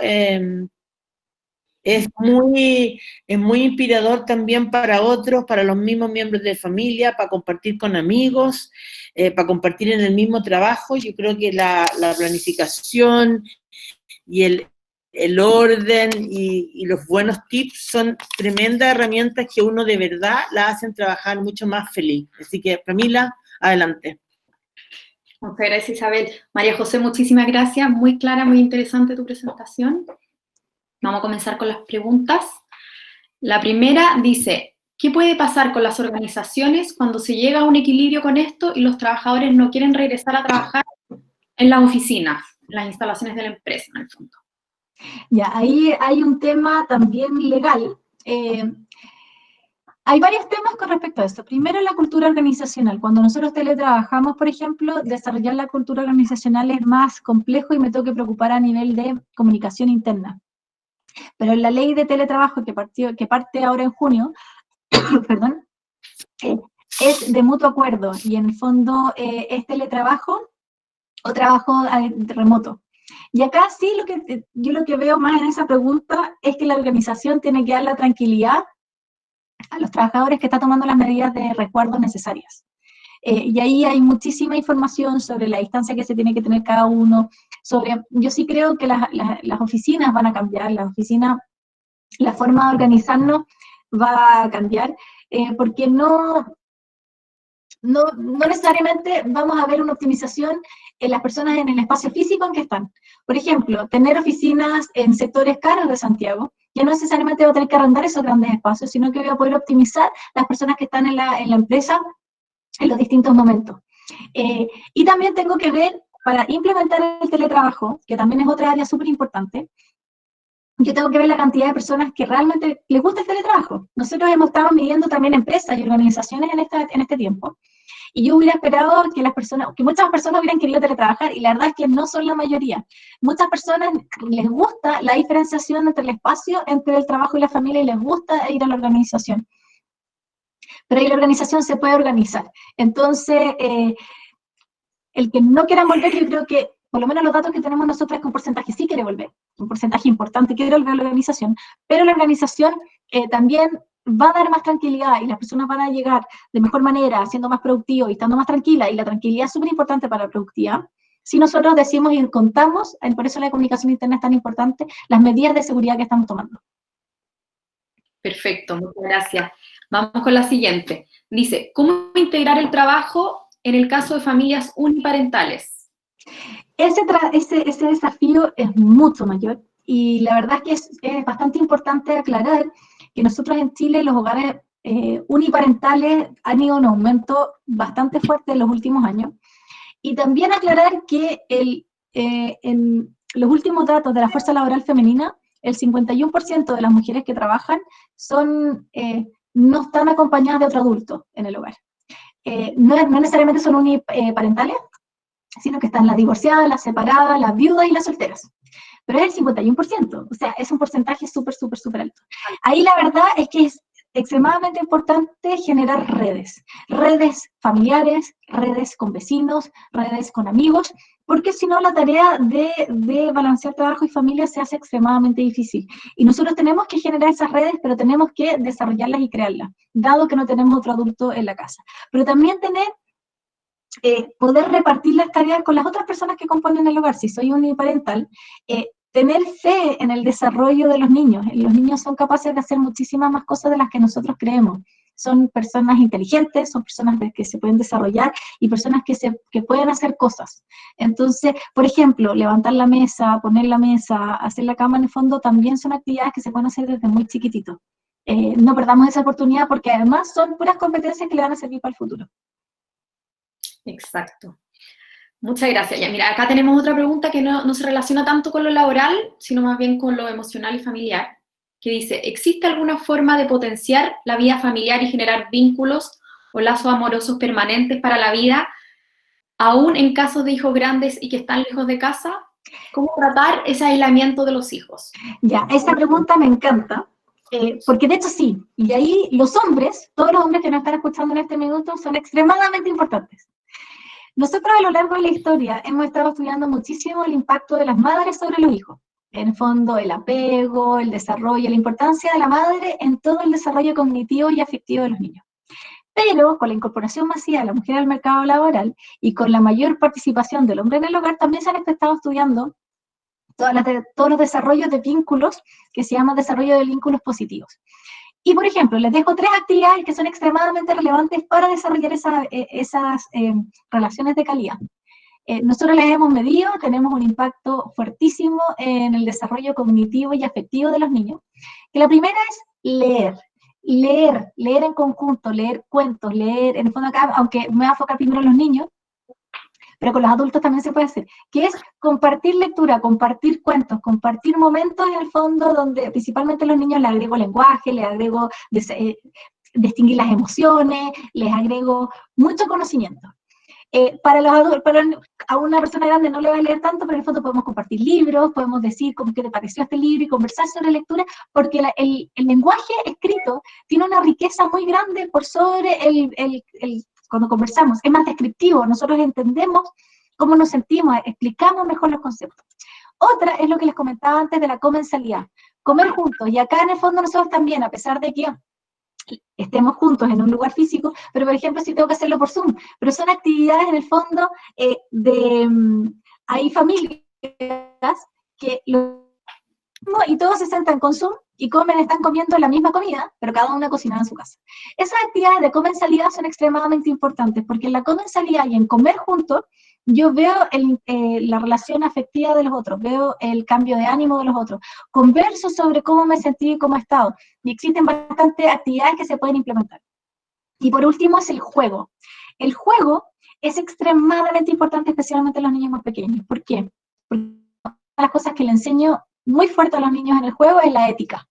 [SPEAKER 1] es muy inspirador también para otros, para los mismos miembros de familia, para compartir con amigos, para compartir en el mismo trabajo. Yo creo que la planificación y el orden y los buenos tips son tremendas herramientas que uno de verdad la hacen trabajar mucho más feliz. Así que, Camila, adelante.
[SPEAKER 3] Muchas gracias, Isabel. María José, muchísimas gracias. Muy clara, muy interesante tu presentación. Vamos a comenzar con las preguntas. La primera dice, ¿qué puede pasar con las organizaciones cuando se llega a un equilibrio con esto y los trabajadores no quieren regresar a trabajar en las oficinas, en las instalaciones de la empresa, en el fondo?
[SPEAKER 2] Ya, ahí hay un tema también legal. Hay varios temas con respecto a esto. Primero, la cultura organizacional. Cuando nosotros teletrabajamos, por ejemplo, desarrollar la cultura organizacional es más complejo y me tengo que preocupar a nivel de comunicación interna. Pero en la ley de teletrabajo que parte ahora en junio, perdón, es de mutuo acuerdo y en el fondo es teletrabajo o trabajo remoto. Y acá sí, yo lo que veo más en esa pregunta es que la organización tiene que dar la tranquilidad a los trabajadores que están tomando las medidas de resguardo necesarias. Y ahí hay muchísima información sobre la distancia que se tiene que tener cada uno, yo sí creo que las oficinas van a cambiar, la forma de organizarnos va a cambiar, porque no necesariamente vamos a ver una optimización en las personas en el espacio físico en que están. Por ejemplo, tener oficinas en sectores caros de Santiago, ya no necesariamente voy a tener que arrendar esos grandes espacios, sino que voy a poder optimizar las personas que están en la empresa en los distintos momentos. Y también tengo que ver, para implementar el teletrabajo, que también es otra área súper importante, yo tengo que ver la cantidad de personas que realmente les gusta el teletrabajo. Nosotros hemos estado midiendo también empresas y organizaciones en este tiempo, y yo hubiera esperado que muchas personas hubieran querido teletrabajar, y la verdad es que no son la mayoría. Muchas personas les gusta la diferenciación entre el espacio, entre el trabajo y la familia, y les gusta ir a la organización. Pero ahí la organización se puede organizar. Entonces, el que no quiera volver, yo creo que, por lo menos los datos que tenemos nosotros, es que un porcentaje sí quiere volver, un porcentaje importante quiere volver a la organización, pero la organización también va a dar más tranquilidad y las personas van a llegar de mejor manera, siendo más productivos y estando más tranquilas, y la tranquilidad es súper importante para la productividad. Si nosotros decimos y contamos, por eso la comunicación interna es tan importante, las medidas de seguridad que estamos tomando.
[SPEAKER 3] Perfecto, muchas gracias. Vamos con la siguiente. Dice, ¿cómo integrar el trabajo en el caso de familias uniparentales?
[SPEAKER 2] Ese desafío es mucho mayor, y la verdad es que es bastante importante aclarar que nosotros en Chile los hogares uniparentales han ido en aumento bastante fuerte en los últimos años, y también aclarar que en los últimos datos de la fuerza laboral femenina, el 51% de las mujeres que trabajan no están acompañadas de otro adulto en el hogar. No necesariamente son uniparentales, sino que están las divorciadas, las separadas, las viudas y las solteras. Pero es el 51%, o sea, es un porcentaje súper, súper, súper alto. Ahí la verdad es que es extremadamente importante generar redes familiares, redes con vecinos, redes con amigos, porque si no la tarea de balancear trabajo y familia se hace extremadamente difícil. Y nosotros tenemos que generar esas redes, pero tenemos que desarrollarlas y crearlas, dado que no tenemos otro adulto en la casa. Pero también poder repartir las tareas con las otras personas que componen el hogar. Si soy uniparental, tener fe en el desarrollo de los niños. Los niños son capaces de hacer muchísimas más cosas de las que nosotros creemos. Son personas inteligentes, son personas que se pueden desarrollar y personas que pueden hacer cosas. Entonces, por ejemplo, levantar la mesa, poner la mesa, hacer la cama, en el fondo, también son actividades que se pueden hacer desde muy chiquitito. No perdamos esa oportunidad, porque además son puras competencias que le van a servir para el futuro.
[SPEAKER 3] Exacto. Muchas gracias. Ya, mira, acá tenemos otra pregunta que no se relaciona tanto con lo laboral, sino más bien con lo emocional y familiar, que dice, ¿existe alguna forma de potenciar la vida familiar y generar vínculos o lazos amorosos permanentes para la vida, aún en casos de hijos grandes y que están lejos de casa? ¿Cómo tratar ese aislamiento de los hijos?
[SPEAKER 2] Ya, esa pregunta me encanta, porque de hecho sí, y ahí los hombres, todos los hombres que nos están escuchando en este minuto, son extremadamente importantes. Nosotros a lo largo de la historia hemos estado estudiando muchísimo el impacto de las madres sobre los hijos. En el fondo, el apego, el desarrollo, la importancia de la madre en todo el desarrollo cognitivo y afectivo de los niños. Pero con la incorporación masiva de la mujer al mercado laboral y con la mayor participación del hombre en el hogar, también se han estado estudiando todos los desarrollos de vínculos que se llama desarrollo de vínculos positivos. Y, por ejemplo, les dejo 3 actividades que son extremadamente relevantes para desarrollar esas relaciones de calidad. Nosotros las hemos medido, tenemos un impacto fuertísimo en el desarrollo cognitivo y afectivo de los niños. Y la primera es leer. Leer en conjunto, leer cuentos, leer, en el fondo acá, aunque me voy a enfocar primero en los niños, pero con los adultos también se puede hacer, que es compartir lectura, compartir cuentos, compartir momentos en el fondo donde principalmente a los niños les agrego lenguaje, les agrego distinguir las emociones, les agrego mucho conocimiento. Para los adultos, a una persona grande no le va a leer tanto, pero en el fondo podemos compartir libros, podemos decir cómo qué te pareció este libro y conversar sobre lectura, porque el lenguaje escrito tiene una riqueza muy grande por sobre cuando conversamos, es más descriptivo, nosotros entendemos cómo nos sentimos, explicamos mejor los conceptos. Otra es lo que les comentaba antes de la comensalidad, comer juntos, y acá en el fondo nosotros también, a pesar de que estemos juntos en un lugar físico, pero por ejemplo si tengo que hacerlo por Zoom, pero son actividades en el fondo hay familias que y todos se sientan con Zoom y están comiendo la misma comida, pero cada uno cocinando en su casa. Esas actividades de comensalidad son extremadamente importantes, porque en la comensalidad y en comer juntos, yo veo la relación afectiva de los otros, veo el cambio de ánimo de los otros, converso sobre cómo me sentí y cómo he estado, y existen bastantes actividades que se pueden implementar. Y por último es el juego. El juego es extremadamente importante, especialmente en los niños más pequeños. ¿Por qué? Porque una de las cosas que le enseño muy fuerte a los niños en el juego es la ética.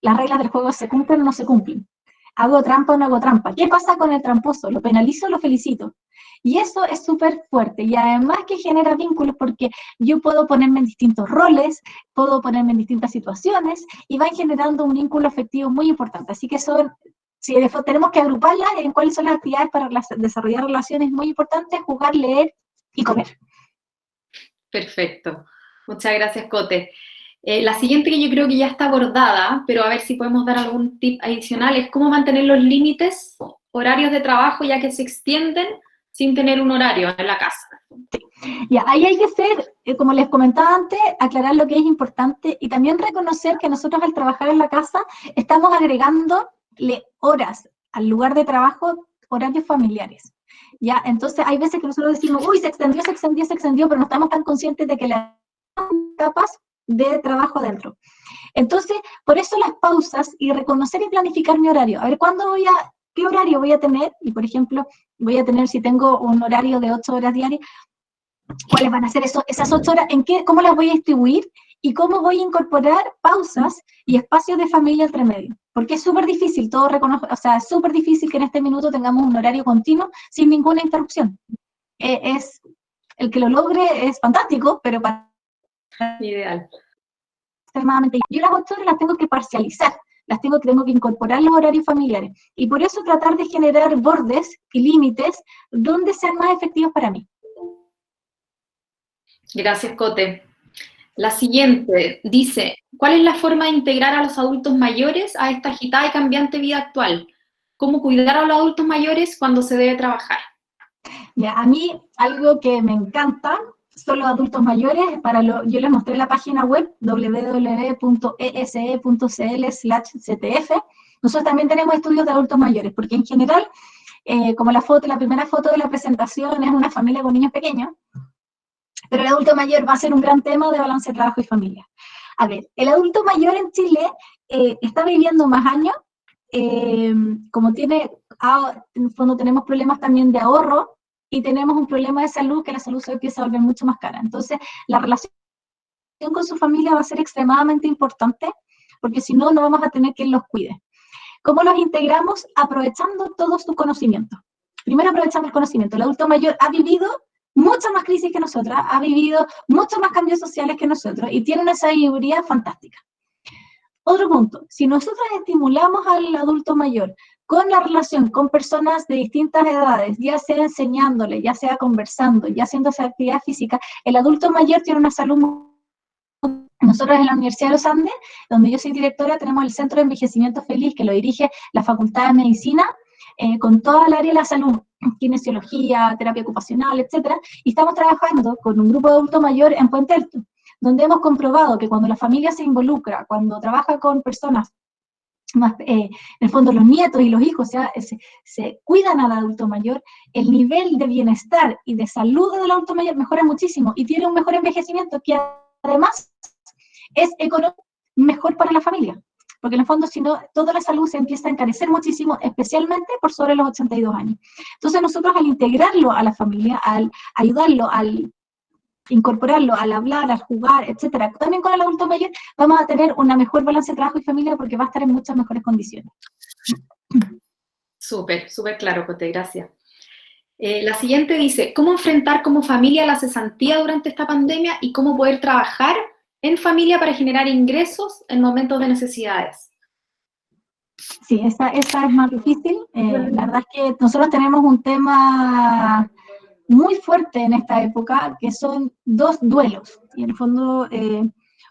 [SPEAKER 2] Las reglas del juego se cumplen o no se cumplen. ¿Hago trampa o no hago trampa? ¿Qué pasa con el tramposo? ¿Lo penalizo o lo felicito? Y eso es súper fuerte. Y además que genera vínculos porque yo puedo ponerme en distintos roles, puedo ponerme en distintas situaciones y van generando un vínculo afectivo muy importante. Así que si tenemos que agruparlas en cuáles son las actividades para desarrollar relaciones muy importantes, jugar, leer y comer.
[SPEAKER 3] Perfecto. Muchas gracias, Cote. La siguiente que yo creo que ya está abordada, pero a ver si podemos dar algún tip adicional, es cómo mantener los límites horarios de trabajo ya que se extienden sin tener un horario en la casa.
[SPEAKER 2] Sí. Ya, ahí hay que ser, como les comentaba antes, aclarar lo que es importante y también reconocer que nosotros al trabajar en la casa estamos agregándole horas al lugar de trabajo, horarios familiares. Ya, entonces hay veces que nosotros decimos, uy, se extendió, pero no estamos tan conscientes de que las etapas de trabajo dentro. Entonces, por eso las pausas y reconocer y planificar mi horario. A ver, ¿qué horario voy a tener? Y, por ejemplo, voy a tener, si tengo un horario de 8 horas diarias, ¿cuáles van a ser esas 8 horas? ¿Cómo las voy a distribuir? Y cómo voy a incorporar pausas y espacios de familia entre medio. Porque es súper difícil, es súper difícil que en este minuto tengamos un horario continuo sin ninguna interrupción. El que lo logre es fantástico, pero para
[SPEAKER 3] ideal.
[SPEAKER 2] Extremadamente. Yo las 8 horas las tengo que parcializar, tengo que incorporar los horarios familiares. Y por eso tratar de generar bordes y límites donde sean más efectivos para mí.
[SPEAKER 3] Gracias, Cote. La siguiente dice, ¿cuál es la forma de integrar a los adultos mayores a esta agitada y cambiante vida actual? ¿Cómo cuidar a los adultos mayores cuando se debe trabajar?
[SPEAKER 2] Ya, a mí algo que me encanta son los adultos mayores. Yo les mostré la página web www.ese.cl/ctf. Nosotros también tenemos estudios de adultos mayores, porque en general, como la primera foto de la presentación es una familia con niños pequeños, pero el adulto mayor va a ser un gran tema de balance de trabajo y familia. A ver, el adulto mayor en Chile está viviendo más años, como en el fondo tenemos problemas también de ahorro, y tenemos un problema de salud, que la salud se empieza a volver mucho más cara. Entonces, la relación con su familia va a ser extremadamente importante, porque si no, no vamos a tener quien los cuide. ¿Cómo los integramos? Aprovechando todo su conocimiento. Primero, aprovechando el conocimiento. El adulto mayor ha vivido muchas más crisis que nosotras, ha vivido muchos más cambios sociales que nosotros y tiene una sabiduría fantástica. Otro punto, si nosotros estimulamos al adulto mayor con la relación con personas de distintas edades, ya sea enseñándole, ya sea conversando, ya haciéndose actividad física, el adulto mayor tiene una salud. Nosotros en la Universidad de los Andes, donde yo soy directora, tenemos el Centro de Envejecimiento Feliz, que lo dirige la Facultad de Medicina, con toda el área de la salud, kinesiología, terapia ocupacional, etcétera, y estamos trabajando con un grupo de adulto mayor en Puente Alto, donde hemos comprobado que cuando la familia se involucra, cuando trabaja con personas más, en el fondo los nietos y los hijos se cuidan al adulto mayor, el nivel de bienestar y de salud del adulto mayor mejora muchísimo y tiene un mejor envejecimiento que además es económico mejor para la familia. Porque en el fondo, si no, toda la salud se empieza a encarecer muchísimo, especialmente por sobre los 82 años. Entonces nosotros al integrarlo a la familia, al ayudarlo, al incorporarlo, al hablar, al jugar, etcétera, también con el adulto mayor, vamos a tener una mejor balance de trabajo y familia porque va a estar en muchas mejores condiciones.
[SPEAKER 3] Súper, súper claro, Cote, gracias. La siguiente dice, ¿cómo enfrentar como familia la cesantía durante esta pandemia y cómo poder trabajar en familia para generar ingresos en momentos de necesidades?
[SPEAKER 2] Sí, esa es más difícil. La verdad es que nosotros tenemos un tema muy fuerte en esta época, que son dos duelos. Y en el fondo,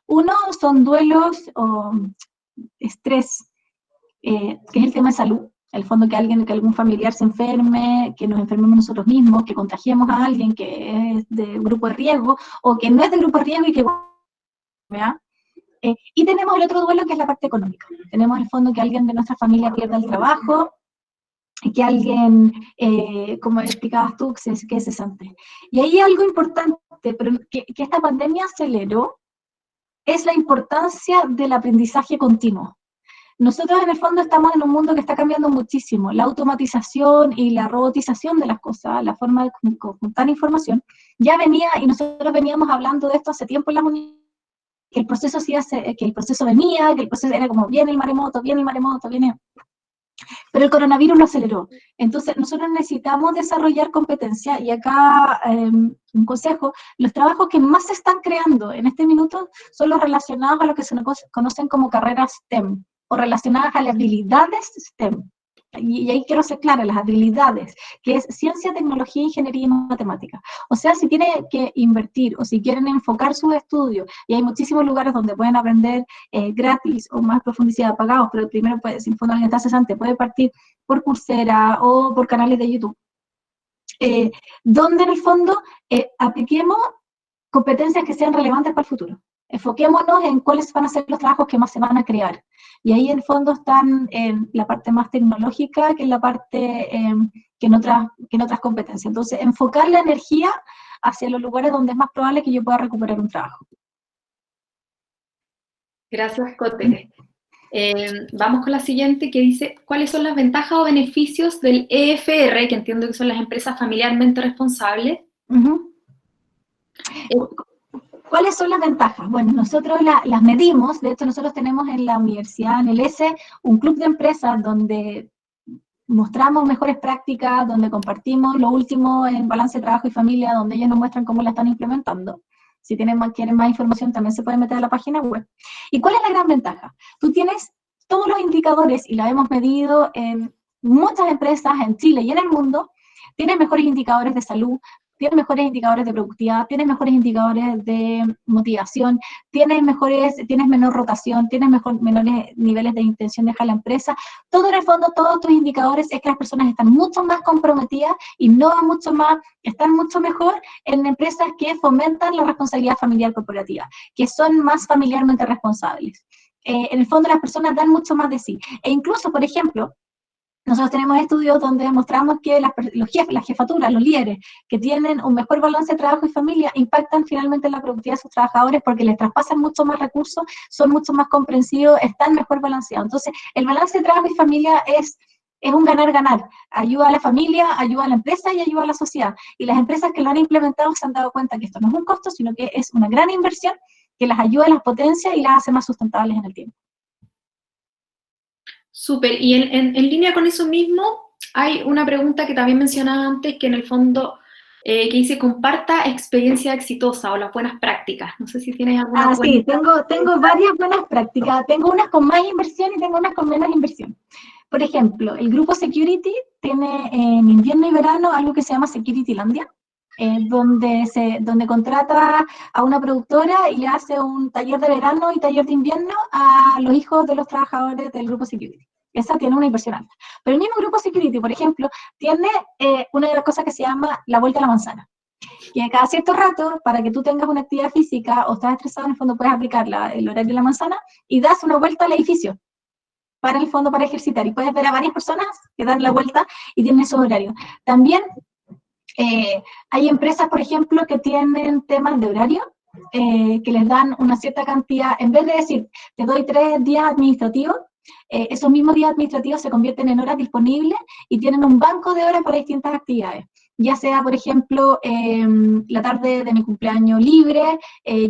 [SPEAKER 2] uno son duelos o estrés, que es el tema de salud. En el fondo que algún familiar se enferme, que nos enfermemos nosotros mismos, que contagiemos a alguien que es de grupo de riesgo, o que no es de grupo de riesgo y que... ¿verdad? Y tenemos el otro duelo que es la parte económica. Tenemos en el fondo que alguien de nuestra familia pierda el trabajo, que alguien, como explicabas tú, que es cesante. Y ahí algo importante, pero que esta pandemia aceleró, es la importancia del aprendizaje continuo. Nosotros en el fondo estamos en un mundo que está cambiando muchísimo. La automatización y la robotización de las cosas, la forma de conjuntar información, ya venía, y nosotros veníamos hablando de esto hace tiempo en las universidades, que el proceso venía, que el proceso era como viene el maremoto, viene. Pero el coronavirus lo aceleró. Entonces, nosotros necesitamos desarrollar competencia, y acá un consejo, los trabajos que más se están creando en este minuto son los relacionados a lo que se conocen como carreras STEM, o relacionadas a las habilidades STEM. Y ahí quiero ser clara, las habilidades, que es ciencia, tecnología, ingeniería y matemática. O sea, si tienen que invertir o si quieren enfocar sus estudios, y hay muchísimos lugares donde pueden aprender gratis o más profundidad pagados, pero primero, si en fondo alguien está cesante, puede partir por Coursera o por canales de YouTube, donde en el fondo apliquemos competencias que sean relevantes para el futuro. Enfoquémonos en cuáles van a ser los trabajos que más se van a crear. Y ahí en el fondo están en la parte más tecnológica que en la parte que en otras competencias. Entonces, enfocar la energía hacia los lugares donde es más probable que yo pueda recuperar un trabajo.
[SPEAKER 3] Gracias, Cote. Vamos con la siguiente, que dice, ¿cuáles son las ventajas o beneficios del EFR, que entiendo que son las empresas familiarmente responsables?
[SPEAKER 2] ¿Cuáles son las ventajas? Bueno, nosotros las medimos. De hecho, nosotros tenemos en la universidad, en el ESE, un club de empresas donde mostramos mejores prácticas, donde compartimos lo último en balance de trabajo y familia, donde ellos nos muestran cómo la están implementando. Si quieren más información, también se pueden meter a la página web. ¿Y cuál es la gran ventaja? Tú tienes todos los indicadores, y la hemos medido en muchas empresas en Chile y en el mundo. Tienes mejores indicadores de salud, tienes mejores indicadores de productividad, tienes mejores indicadores de motivación, tienes menor rotación, tienes menores niveles de intención de dejar la empresa. Todo en el fondo, todos tus indicadores es que las personas están mucho más comprometidas, innovan mucho más, están mucho mejor en empresas que fomentan la responsabilidad familiar corporativa, que son más familiarmente responsables. En el fondo las personas dan mucho más de sí. E incluso, por ejemplo, nosotros tenemos estudios donde demostramos que los jefes, las jefaturas, los líderes que tienen un mejor balance de trabajo y familia impactan finalmente en la productividad de sus trabajadores porque les traspasan mucho más recursos, son mucho más comprensivos, están mejor balanceados. Entonces, el balance de trabajo y familia es es un ganar-ganar. Ayuda a la familia, ayuda a la empresa y ayuda a la sociedad. Y las empresas que lo han implementado se han dado cuenta que esto no es un costo, sino que es una gran inversión que las ayuda, las potencia y las hace más sustentables en el tiempo.
[SPEAKER 3] Súper. Y en línea con eso mismo, hay una pregunta que también mencionaba antes, que en el fondo, que dice, comparta experiencia exitosa o las buenas prácticas. No sé si tienes alguna buena.
[SPEAKER 2] Sí, tengo varias buenas prácticas. Tengo unas con más inversión y tengo unas con menos inversión. Por ejemplo, el grupo Security tiene en invierno y verano algo que se llama Securitylandia, donde contrata a una productora y le hace un taller de verano y taller de invierno a los hijos de los trabajadores del grupo Security. Esa tiene una inversión alta. Pero el mismo grupo Security, por ejemplo, tiene una de las cosas que se llama la vuelta a la manzana, que cada cierto rato, para que tú tengas una actividad física o estás estresado, en el fondo puedes aplicar el horario de la manzana y das una vuelta al edificio para el fondo para ejercitar, y puedes ver a varias personas que dan la vuelta y tienen esos horarios. También hay empresas, por ejemplo, que tienen temas de horario, que les dan una cierta cantidad, en vez de decir, te doy 3 días administrativos, esos mismos días administrativos se convierten en horas disponibles y tienen un banco de horas para distintas actividades. Ya sea, por ejemplo, la tarde de mi cumpleaños libre,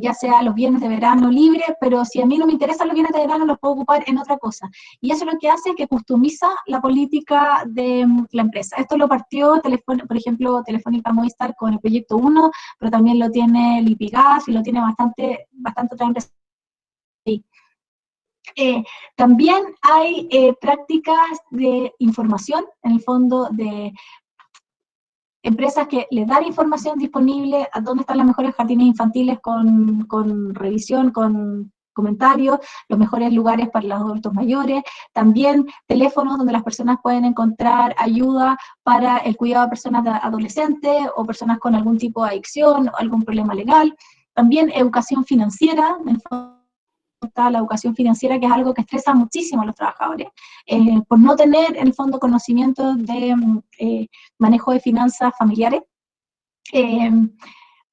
[SPEAKER 2] ya sea los viernes de verano libre, pero si a mí no me interesan los viernes de verano, los puedo ocupar en otra cosa. Y eso lo que hace es que customiza la política de la empresa. Esto lo partió, por ejemplo, Telefónica Movistar con el proyecto 1, pero también lo tiene Lipigas y lo tiene bastante otras empresas. También hay prácticas de información, en el fondo, de empresas que les dan información disponible a dónde están los mejores jardines infantiles con revisión, con comentarios, los mejores lugares para los adultos mayores, también teléfonos donde las personas pueden encontrar ayuda para el cuidado de personas adolescentes o personas con algún tipo de adicción o algún problema legal, también educación financiera, en el fondo está la educación financiera, que es algo que estresa muchísimo a los trabajadores, por no tener, en el fondo, conocimiento de manejo de finanzas familiares.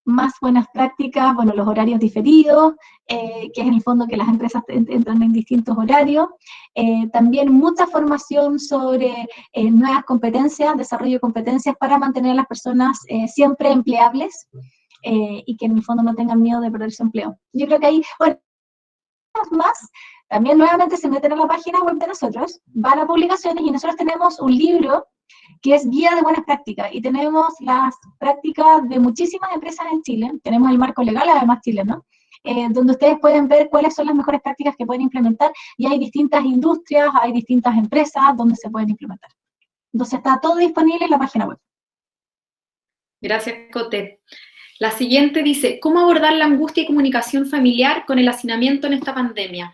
[SPEAKER 2] Más buenas prácticas, bueno, los horarios diferidos, que es en el fondo que las empresas entran en distintos horarios. También mucha formación sobre nuevas competencias, desarrollo de competencias para mantener a las personas siempre empleables y que en el fondo no tengan miedo de perder su empleo. Yo creo que ahí, bueno, más, también nuevamente se meten a la página web de nosotros, van a publicaciones y nosotros tenemos un libro que es guía de buenas prácticas y tenemos las prácticas de muchísimas empresas en Chile, tenemos el marco legal además chileno, donde ustedes pueden ver cuáles son las mejores prácticas que pueden implementar y hay distintas industrias, hay distintas empresas donde se pueden implementar. Entonces está todo disponible en la página web.
[SPEAKER 3] Gracias, Cote. La siguiente dice, ¿cómo abordar la angustia y comunicación familiar con el hacinamiento en esta pandemia?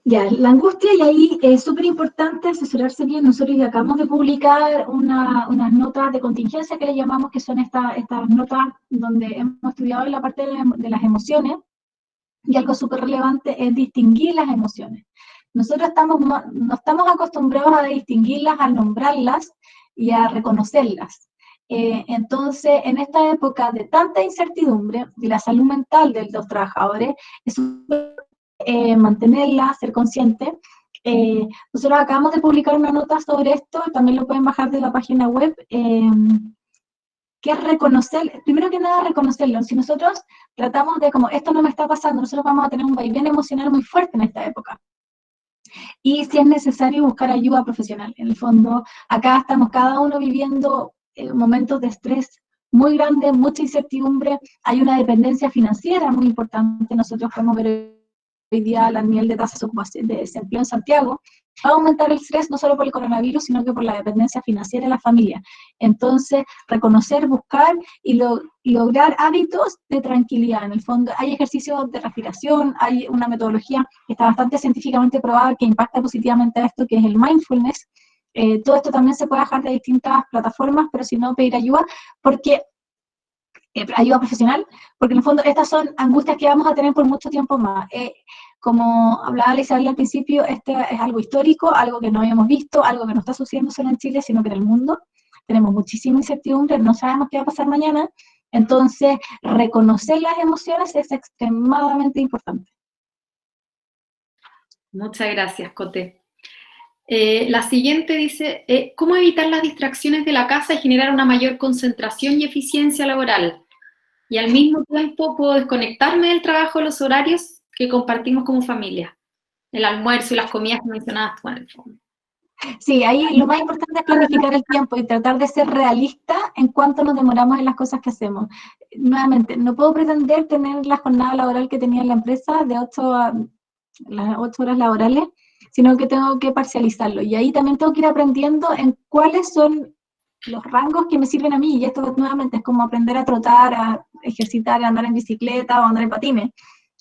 [SPEAKER 2] Ya, la angustia, y ahí es súper importante asesorarse bien. Nosotros ya acabamos de publicar unas notas de contingencia que le llamamos, que son estas notas donde hemos estudiado la parte de las emociones, y algo súper relevante es distinguir las emociones. Nosotros no estamos acostumbrados a distinguirlas, a nombrarlas y a reconocerlas. Entonces, en esta época de tanta incertidumbre de la salud mental de los trabajadores, es mantenerla, ser consciente. Nosotros acabamos de publicar una nota sobre esto, también lo pueden bajar de la página web, que es reconocer, primero que nada reconocerlo. Si nosotros tratamos de como, esto no me está pasando, nosotros vamos a tener un vaivén emocional muy fuerte en esta época. Y si es necesario buscar ayuda profesional. En el fondo, acá estamos cada uno viviendo momentos de estrés muy grandes, mucha incertidumbre, hay una dependencia financiera muy importante. Nosotros podemos ver hoy día el nivel de tasas de desempleo en Santiago, va a aumentar el estrés no solo por el coronavirus, sino que por la dependencia financiera de la familia. Entonces, reconocer, buscar y lograr hábitos de tranquilidad. En el fondo, hay ejercicios de respiración, hay una metodología que está bastante científicamente probada que impacta positivamente a esto, que es el mindfulness. Todo esto también se puede bajar de distintas plataformas, pero si no, pedir ayuda, porque ayuda profesional, porque en el fondo estas son angustias que vamos a tener por mucho tiempo más. Como hablaba Isabel al principio, este es algo histórico, algo que no habíamos visto, algo que no está sucediendo solo en Chile, sino que en el mundo. Tenemos muchísima incertidumbre, no sabemos qué va a pasar mañana, entonces reconocer las emociones es extremadamente importante.
[SPEAKER 3] Muchas gracias, Cote. La siguiente dice, ¿cómo evitar las distracciones de la casa y generar una mayor concentración y eficiencia laboral? Y al mismo tiempo puedo desconectarme del trabajo en los horarios que compartimos como familia. El almuerzo y las comidas que mencionabas tú en el fondo.
[SPEAKER 2] Sí, ahí lo más importante es planificar el tiempo y tratar de ser realista en cuánto nos demoramos en las cosas que hacemos. Nuevamente, no puedo pretender tener la jornada laboral que tenía en la empresa de las 8 horas laborales, sino que tengo que parcializarlo. Y ahí también tengo que ir aprendiendo en cuáles son los rangos que me sirven a mí. Y esto nuevamente es como aprender a trotar, a ejercitar, a andar en bicicleta o andar en patines.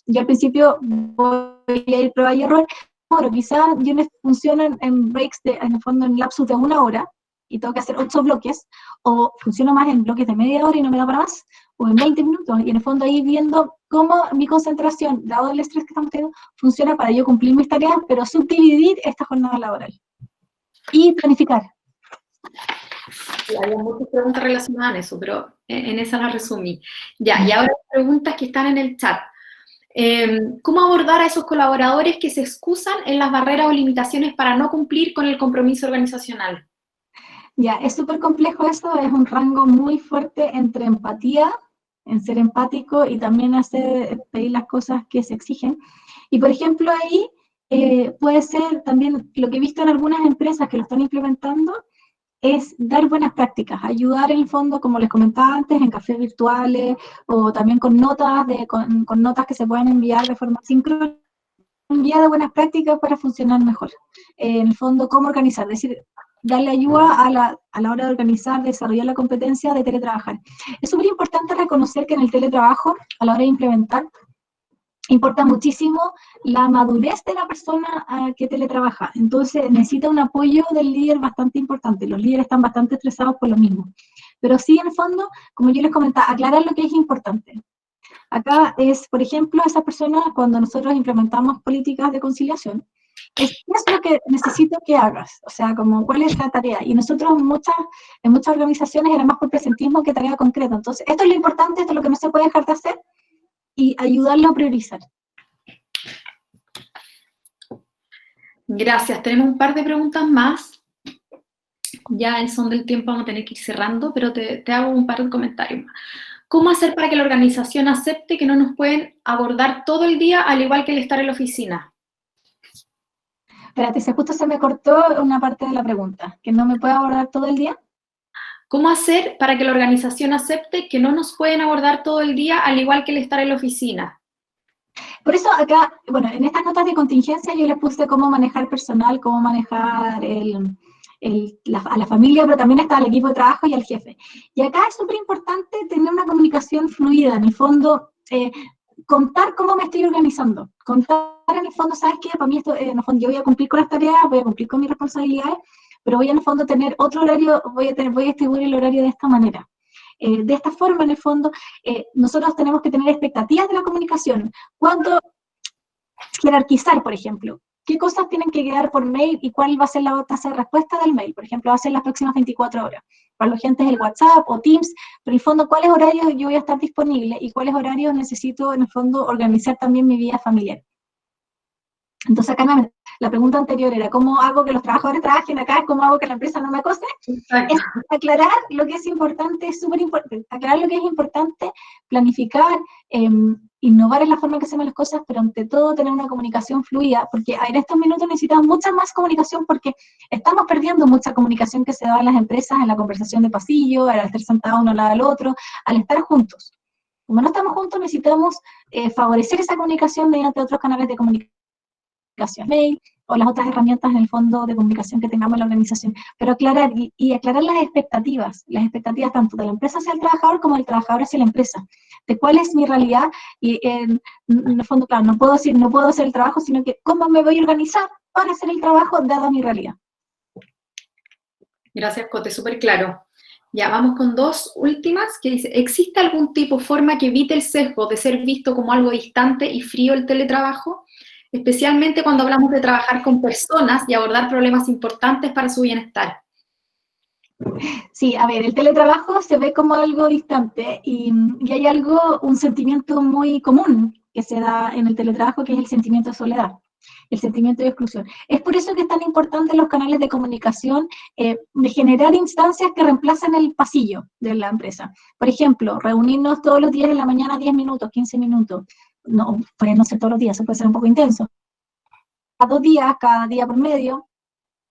[SPEAKER 2] Yo al principio voy a ir prueba y error. Bueno, quizás yo me funciona en breaks, en el fondo en lapsus de 1 hora, y tengo que hacer 8 bloques, o funciono más en bloques de media hora y no me da para más, o en 20 minutos, y en el fondo ahí viendo cómo mi concentración, dado el estrés que estamos teniendo, funciona para yo cumplir mis tareas, pero subdividir esta jornada laboral. Y planificar.
[SPEAKER 3] Había muchas preguntas relacionadas a eso, pero en esa las resumí. Ya, y ahora preguntas que están en el chat. ¿Cómo abordar a esos colaboradores que se excusan en las barreras o limitaciones para no cumplir con el compromiso organizacional?
[SPEAKER 2] Ya, es súper complejo eso, es un rango muy fuerte entre empatía, en ser empático y también pedir las cosas que se exigen. Y por ejemplo ahí puede ser también lo que he visto en algunas empresas que lo están implementando, es dar buenas prácticas, ayudar en el fondo, como les comentaba antes, en cafés virtuales o también con notas, con notas que se puedan enviar de forma síncrona, un guía de buenas prácticas para funcionar mejor. En el fondo, cómo organizar, es decir, darle ayuda a la hora de organizar, desarrollar la competencia de teletrabajar. Es súper importante reconocer que en el teletrabajo, a la hora de implementar, importa muchísimo la madurez de la persona que teletrabaja. Entonces, necesita un apoyo del líder bastante importante. Los líderes están bastante estresados por lo mismo. Pero sí, en el fondo, como yo les comentaba, aclarar lo que es importante. Acá es, por ejemplo, esa persona, cuando nosotros implementamos políticas de conciliación, ¿qué es lo que necesito que hagas? O sea, como, ¿cuál es la tarea? Y nosotros en muchas organizaciones era más por presentismo que tarea concreta. Entonces, esto es lo importante, esto es lo que no se puede dejar de hacer, y ayudarlo a priorizar.
[SPEAKER 3] Gracias. Tenemos un par de preguntas más. Ya en son del tiempo vamos a tener que ir cerrando, pero te hago un par de comentarios más. ¿Cómo hacer para que la organización acepte que no nos pueden abordar todo el día, al igual que el estar en la oficina?
[SPEAKER 2] Espérate, justo se me cortó una parte de la pregunta, que no me puede abordar todo el día.
[SPEAKER 3] ¿Cómo hacer para que la organización acepte que no nos pueden abordar todo el día, al igual que el estar en la oficina?
[SPEAKER 2] Por eso acá, bueno, en estas notas de contingencia yo les puse cómo manejar personal, cómo manejar a la familia, pero también está al equipo de trabajo y al jefe. Y acá es súper importante tener una comunicación fluida, en el fondo, contar cómo me estoy organizando, contar en el fondo, ¿sabes qué? Para mí esto, en el fondo, yo voy a cumplir con las tareas, voy a cumplir con mis responsabilidades, pero voy en el fondo a tener otro horario, voy a distribuir el horario de esta manera. De esta forma, en el fondo, nosotros tenemos que tener expectativas de la comunicación. ¿Cuánto jerarquizar, por ejemplo? ¿Qué cosas tienen que quedar por mail y cuál va a ser la tasa de respuesta del mail? Por ejemplo, va a ser las próximas 24 horas. Para los gente es el WhatsApp o Teams, pero en el fondo, ¿cuáles horarios yo voy a estar disponible y cuáles horarios necesito, en el fondo, organizar también mi vida familiar? Entonces, acá la pregunta anterior era, ¿cómo hago que los trabajadores trabajen acá? ¿Cómo hago que la empresa no me acose? Es aclarar lo que es importante, es súper importante. Aclarar lo que es importante, planificar, innovar en la forma en que hacemos las cosas, pero ante todo tener una comunicación fluida, porque en estos minutos necesitamos mucha más comunicación porque estamos perdiendo mucha comunicación que se da en las empresas, en la conversación de pasillo, al estar sentados uno al lado del otro, al estar juntos. Como no estamos juntos, necesitamos favorecer esa comunicación mediante otros canales de comunicación, mail o las otras herramientas en el fondo de comunicación que tengamos en la organización, pero aclarar y aclarar las expectativas tanto de la empresa hacia el trabajador como del trabajador hacia la empresa, de cuál es mi realidad y en el fondo, claro, no puedo hacer el trabajo, sino que cómo me voy a organizar para hacer el trabajo dada mi realidad.
[SPEAKER 3] Gracias, Cote, súper claro. Ya, vamos con dos últimas, que dice, ¿existe algún tipo, forma que evite el sesgo de ser visto como algo distante y frío el teletrabajo? Especialmente cuando hablamos de trabajar con personas y abordar problemas importantes para su bienestar.
[SPEAKER 2] Sí, a ver, el teletrabajo se ve como algo distante y hay un sentimiento muy común que se da en el teletrabajo, que es el sentimiento de soledad. el sentimiento de exclusión. Es por eso que es tan importante los canales de comunicación, de generar instancias que reemplacen el pasillo de la empresa. Por ejemplo, reunirnos todos los días en la mañana 10 minutos, 15 minutos. No, puede no ser todos los días, eso puede ser un poco intenso. Cada día por medio,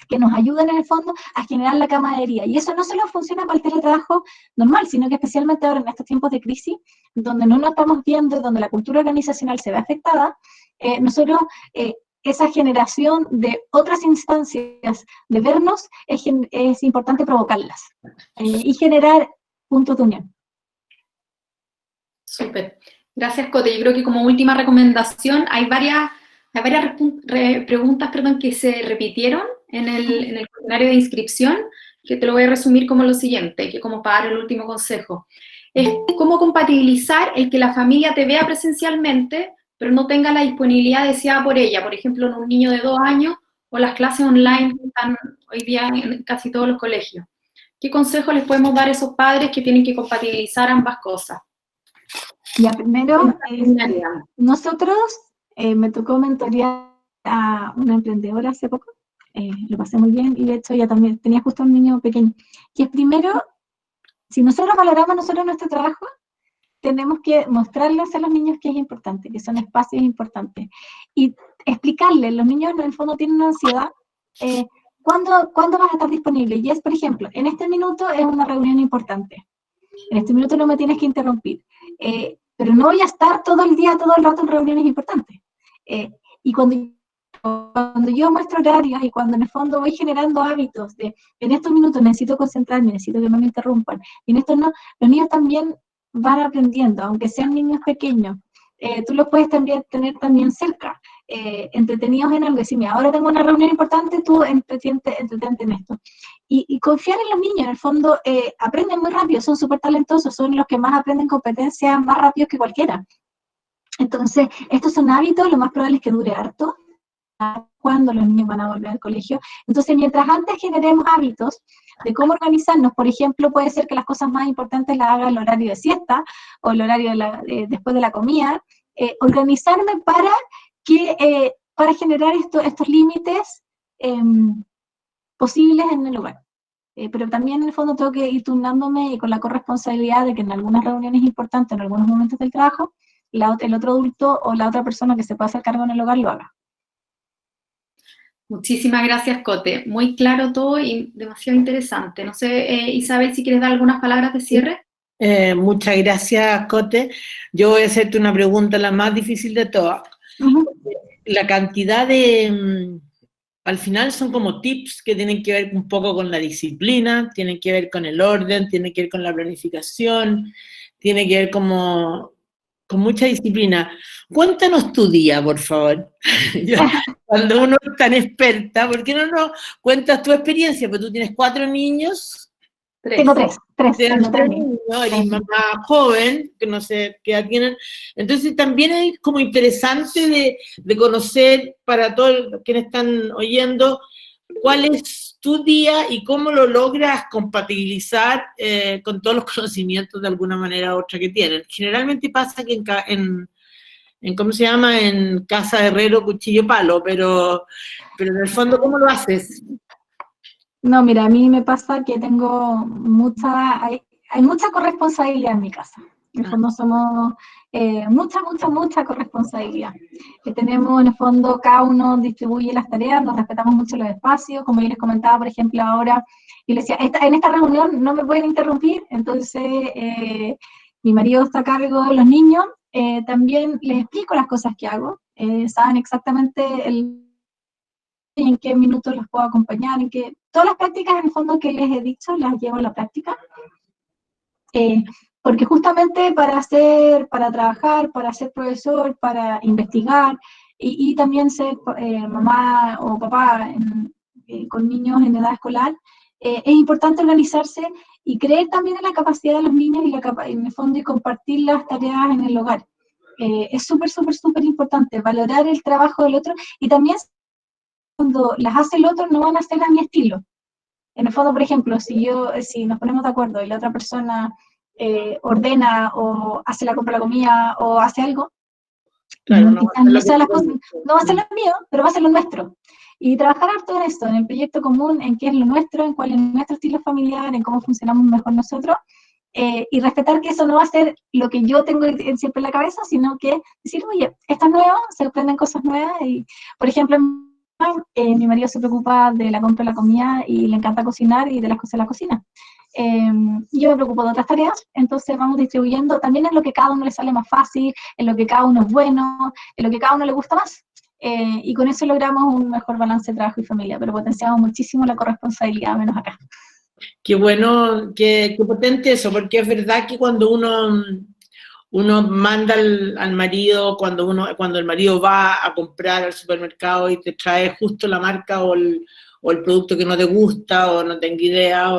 [SPEAKER 2] que nos ayuden en el fondo a generar la camaradería. Y eso no solo funciona para el teletrabajo normal, sino que especialmente ahora en estos tiempos de crisis, donde no nos estamos viendo, donde la cultura organizacional se ve afectada, nosotros, esa generación de otras instancias de vernos, es importante provocarlas y generar puntos de unión.
[SPEAKER 3] Súper. Gracias, Cote. Yo creo que como última recomendación, hay varias preguntas, que se repitieron en el cuestionario de inscripción, que te lo voy a resumir como lo siguiente, que como para dar el último consejo. Es cómo compatibilizar el que la familia te vea presencialmente, pero no tenga la disponibilidad deseada por ella. Por ejemplo, en un niño de 2 años o las clases online que están hoy día en casi todos los colegios. ¿Qué consejo les podemos dar a esos padres que tienen que compatibilizar ambas cosas?
[SPEAKER 2] Ya, primero, nosotros, me tocó mentorear a una emprendedora hace poco, lo pasé muy bien, y de hecho ella también tenía justo un niño pequeño, que es primero, si nosotros valoramos nuestro trabajo, tenemos que mostrarles a los niños que es importante, que son espacios importantes, y explicarles, los niños en el fondo tienen una ansiedad, ¿cuándo vas a estar disponible? Y es, por ejemplo, en este minuto es una reunión importante, en este minuto no me tienes que interrumpir, pero no voy a estar todo el día, todo el rato en reuniones importantes. Y cuando yo muestro horarios y cuando en el fondo voy generando hábitos de en estos minutos necesito concentrarme, necesito que no me interrumpan, y en estos no, los niños también van aprendiendo, aunque sean niños pequeños. Tú los puedes también tener también cerca, entretenidos en algo, decir, mira, ahora tengo una reunión importante, tú entretente en esto. Y confiar en los niños, en el fondo, aprenden muy rápido, son súper talentosos, son los que más aprenden competencias más rápido que cualquiera. Entonces, estos son hábitos, lo más probable es que dure harto, cuando los niños van a volver al colegio. Entonces, mientras antes generemos hábitos de cómo organizarnos, por ejemplo, puede ser que las cosas más importantes las haga el horario de siesta o el horario después de la comida, organizarme para generar estos límites posibles en el hogar. Pero también en el fondo tengo que ir turnándome y con la corresponsabilidad de que en algunas reuniones importantes, en algunos momentos del trabajo, el otro adulto o la otra persona que se pueda hacer cargo en el hogar lo haga.
[SPEAKER 3] Muchísimas gracias, Cote. Muy claro todo y demasiado interesante. No sé, Isabel, si quieres dar algunas palabras de cierre.
[SPEAKER 1] Muchas gracias, Cote. Yo voy a hacerte una pregunta, la más difícil de todas. La cantidad de... al final son como tips que tienen que ver un poco con la disciplina, tienen que ver con el orden, tienen que ver con la planificación, tiene que ver como con mucha disciplina. Cuéntanos tu día, por favor. Cuando uno es tan experta, ¿por qué no nos cuentas tu experiencia? Porque tú tienes 4 niños.
[SPEAKER 2] Tengo tres.
[SPEAKER 1] Tienes 3 niños, eres mamá joven, que no sé qué edad tienen. Entonces también es como interesante de conocer para todos quienes están oyendo cuál es tu día y cómo lo logras compatibilizar con todos los conocimientos de alguna manera u otra que tienen. Generalmente pasa que en ¿cómo se llama? En casa de herrero, cuchillo, palo, pero en el fondo, ¿cómo lo haces?
[SPEAKER 2] No, mira, a mí me pasa que tengo hay mucha corresponsabilidad en mi casa. En el fondo somos mucha corresponsabilidad. Tenemos, en el fondo, cada uno distribuye las tareas, nos respetamos mucho los espacios, como yo les comentaba, por ejemplo, ahora, y les decía, en esta reunión no me pueden interrumpir, entonces mi marido está a cargo de los niños, también les explico las cosas que hago, saben exactamente en qué minutos los puedo acompañar, todas las prácticas en el fondo que les he dicho las llevo a la práctica, porque justamente para trabajar, para ser profesor, para investigar y también ser mamá o papá con niños en edad escolar, es importante organizarse y creer también en la capacidad de los niños y en el fondo y compartir las tareas en el hogar. Es súper importante valorar el trabajo del otro y también cuando las hace el otro no van a ser a mi estilo. En el fondo, por ejemplo, si nos ponemos de acuerdo y la otra persona ordena o hace la compra de la comida o hace algo,
[SPEAKER 1] Claro,
[SPEAKER 2] quizás no sea no va a ser lo mío, pero va a ser lo nuestro. Y trabajar harto en esto, en el proyecto común, en qué es lo nuestro, en cuál es nuestro estilo familiar, en cómo funcionamos mejor nosotros, y respetar que eso no va a ser lo que yo tengo siempre en la cabeza, sino que decir, oye, esto es nuevo, se aprenden cosas nuevas, y por ejemplo, mi marido se preocupa de la compra de la comida y le encanta cocinar y de las cosas de la cocina. Yo me preocupo de otras tareas, entonces vamos distribuyendo también en lo que cada uno le sale más fácil, en lo que cada uno es bueno, en lo que cada uno le gusta más. Y con eso logramos un mejor balance de trabajo y familia, pero potenciamos muchísimo la corresponsabilidad, menos acá.
[SPEAKER 1] Qué bueno, qué potente eso, porque es verdad que cuando uno manda al marido, cuando el marido va a comprar al supermercado y te trae justo la marca o el producto que no te gusta o no tengo idea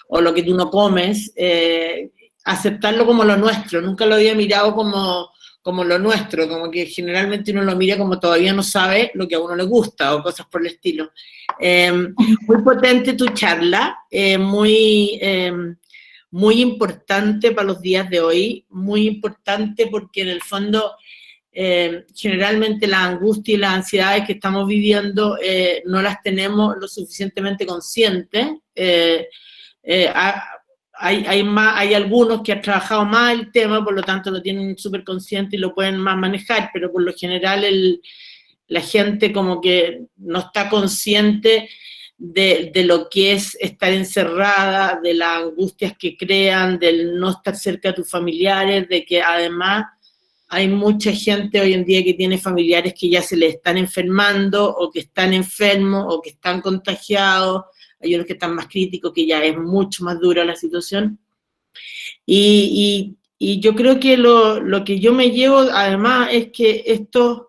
[SPEAKER 1] o lo que tú no comes, aceptarlo como lo nuestro. Nunca lo había mirado como lo nuestro, como que generalmente uno lo mira como todavía no sabe lo que a uno le gusta o cosas por el estilo. Muy potente tu charla, muy importante para los días de hoy, muy importante porque en el fondo generalmente la angustia y las ansiedades que estamos viviendo no las tenemos lo suficientemente conscientes. Hay algunos que han trabajado más el tema, por lo tanto lo tienen súper consciente y lo pueden más manejar, pero por lo general la gente como que no está consciente de lo que es estar encerrada, de las angustias que crean, del no estar cerca de tus familiares, de que además hay mucha gente hoy en día que tiene familiares que ya se les están enfermando o que están enfermos o que están contagiados. Hay unos que están más críticos, que ya es mucho más dura la situación. Y yo creo que lo que yo me llevo, además, es que esto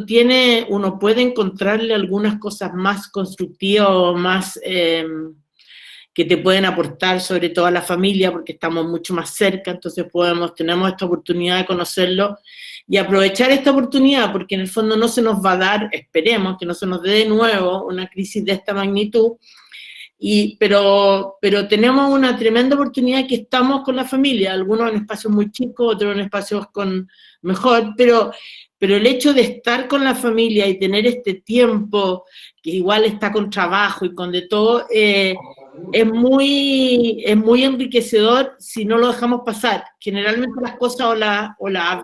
[SPEAKER 1] tiene, uno puede encontrarle algunas cosas más constructivas o más que te pueden aportar, sobre todo a la familia, porque estamos mucho más cerca, entonces tenemos esta oportunidad de conocerlo y aprovechar esta oportunidad, porque en el fondo no se nos va a dar, esperemos que no se nos dé de nuevo una crisis de esta magnitud, pero tenemos una tremenda oportunidad que estamos con la familia, algunos en espacios muy chicos, otros en espacios mejor, pero el hecho de estar con la familia y tener este tiempo, que igual está con trabajo y con de todo, es muy enriquecedor si no lo dejamos pasar. Generalmente las cosas o las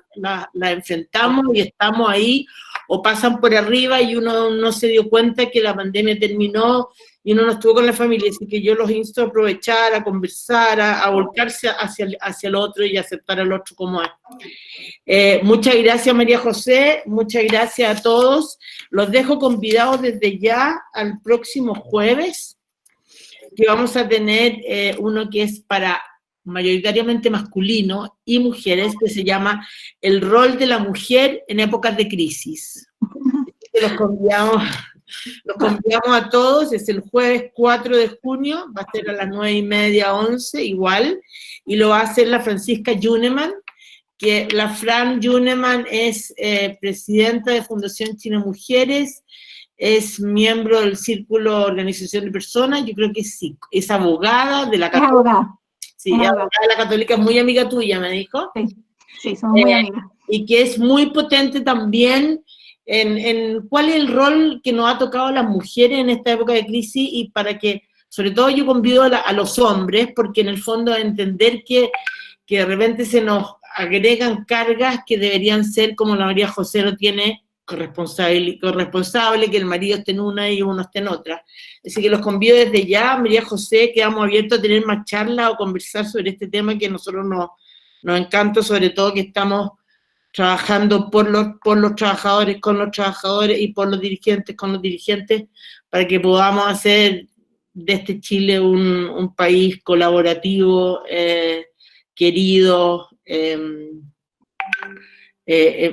[SPEAKER 1] enfrentamos y estamos ahí, o pasan por arriba y uno no se dio cuenta que la pandemia terminó y uno no estuvo con la familia, así que yo los insto a aprovechar, a conversar, a volcarse hacia el otro y aceptar al otro como es. Muchas gracias, María José, muchas gracias a todos. Los dejo convidados desde ya al próximo jueves, que vamos a tener uno que es para mayoritariamente masculino y mujeres, que se llama El rol de la mujer en épocas de crisis. Los convidamos a todos, es el jueves 4 de junio, va a ser a las 9:30, 11, igual, y lo va a hacer la Francisca Juneman, que la Fran Juneman es presidenta de Fundación China Mujeres, es miembro del Círculo de Organización de Personas, yo creo que sí, es abogada de la Católica.
[SPEAKER 2] Es abogada.
[SPEAKER 1] Sí, es abogada de la Católica, es muy amiga tuya, me dijo.
[SPEAKER 2] Sí, somos muy amigas.
[SPEAKER 1] Y que es muy potente también en cuál es el rol que nos ha tocado a las mujeres en esta época de crisis, y para que, sobre todo yo convido a los hombres, porque en el fondo entender que de repente se nos agregan cargas que deberían ser, como la María José lo tiene, corresponsable, que el marido esté en una y uno esté en otra. Así que los convido desde ya, María José, quedamos abiertos a tener más charlas o conversar sobre este tema que a nosotros nos encanta, sobre todo que estamos trabajando por los trabajadores, con los trabajadores, y por los dirigentes, con los dirigentes, para que podamos hacer de este Chile un país colaborativo, querido,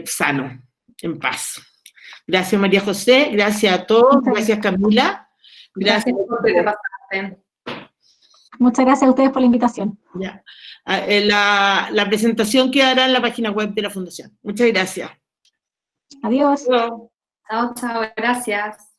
[SPEAKER 1] sano, en paz. Gracias, María José, gracias a todos, gracias, Camila. Gracias por que te pasaste.
[SPEAKER 2] Muchas gracias a ustedes por la invitación.
[SPEAKER 1] Ya. La presentación quedará en la página web de la Fundación. Muchas gracias.
[SPEAKER 2] Adiós.
[SPEAKER 3] Chao, chao, gracias.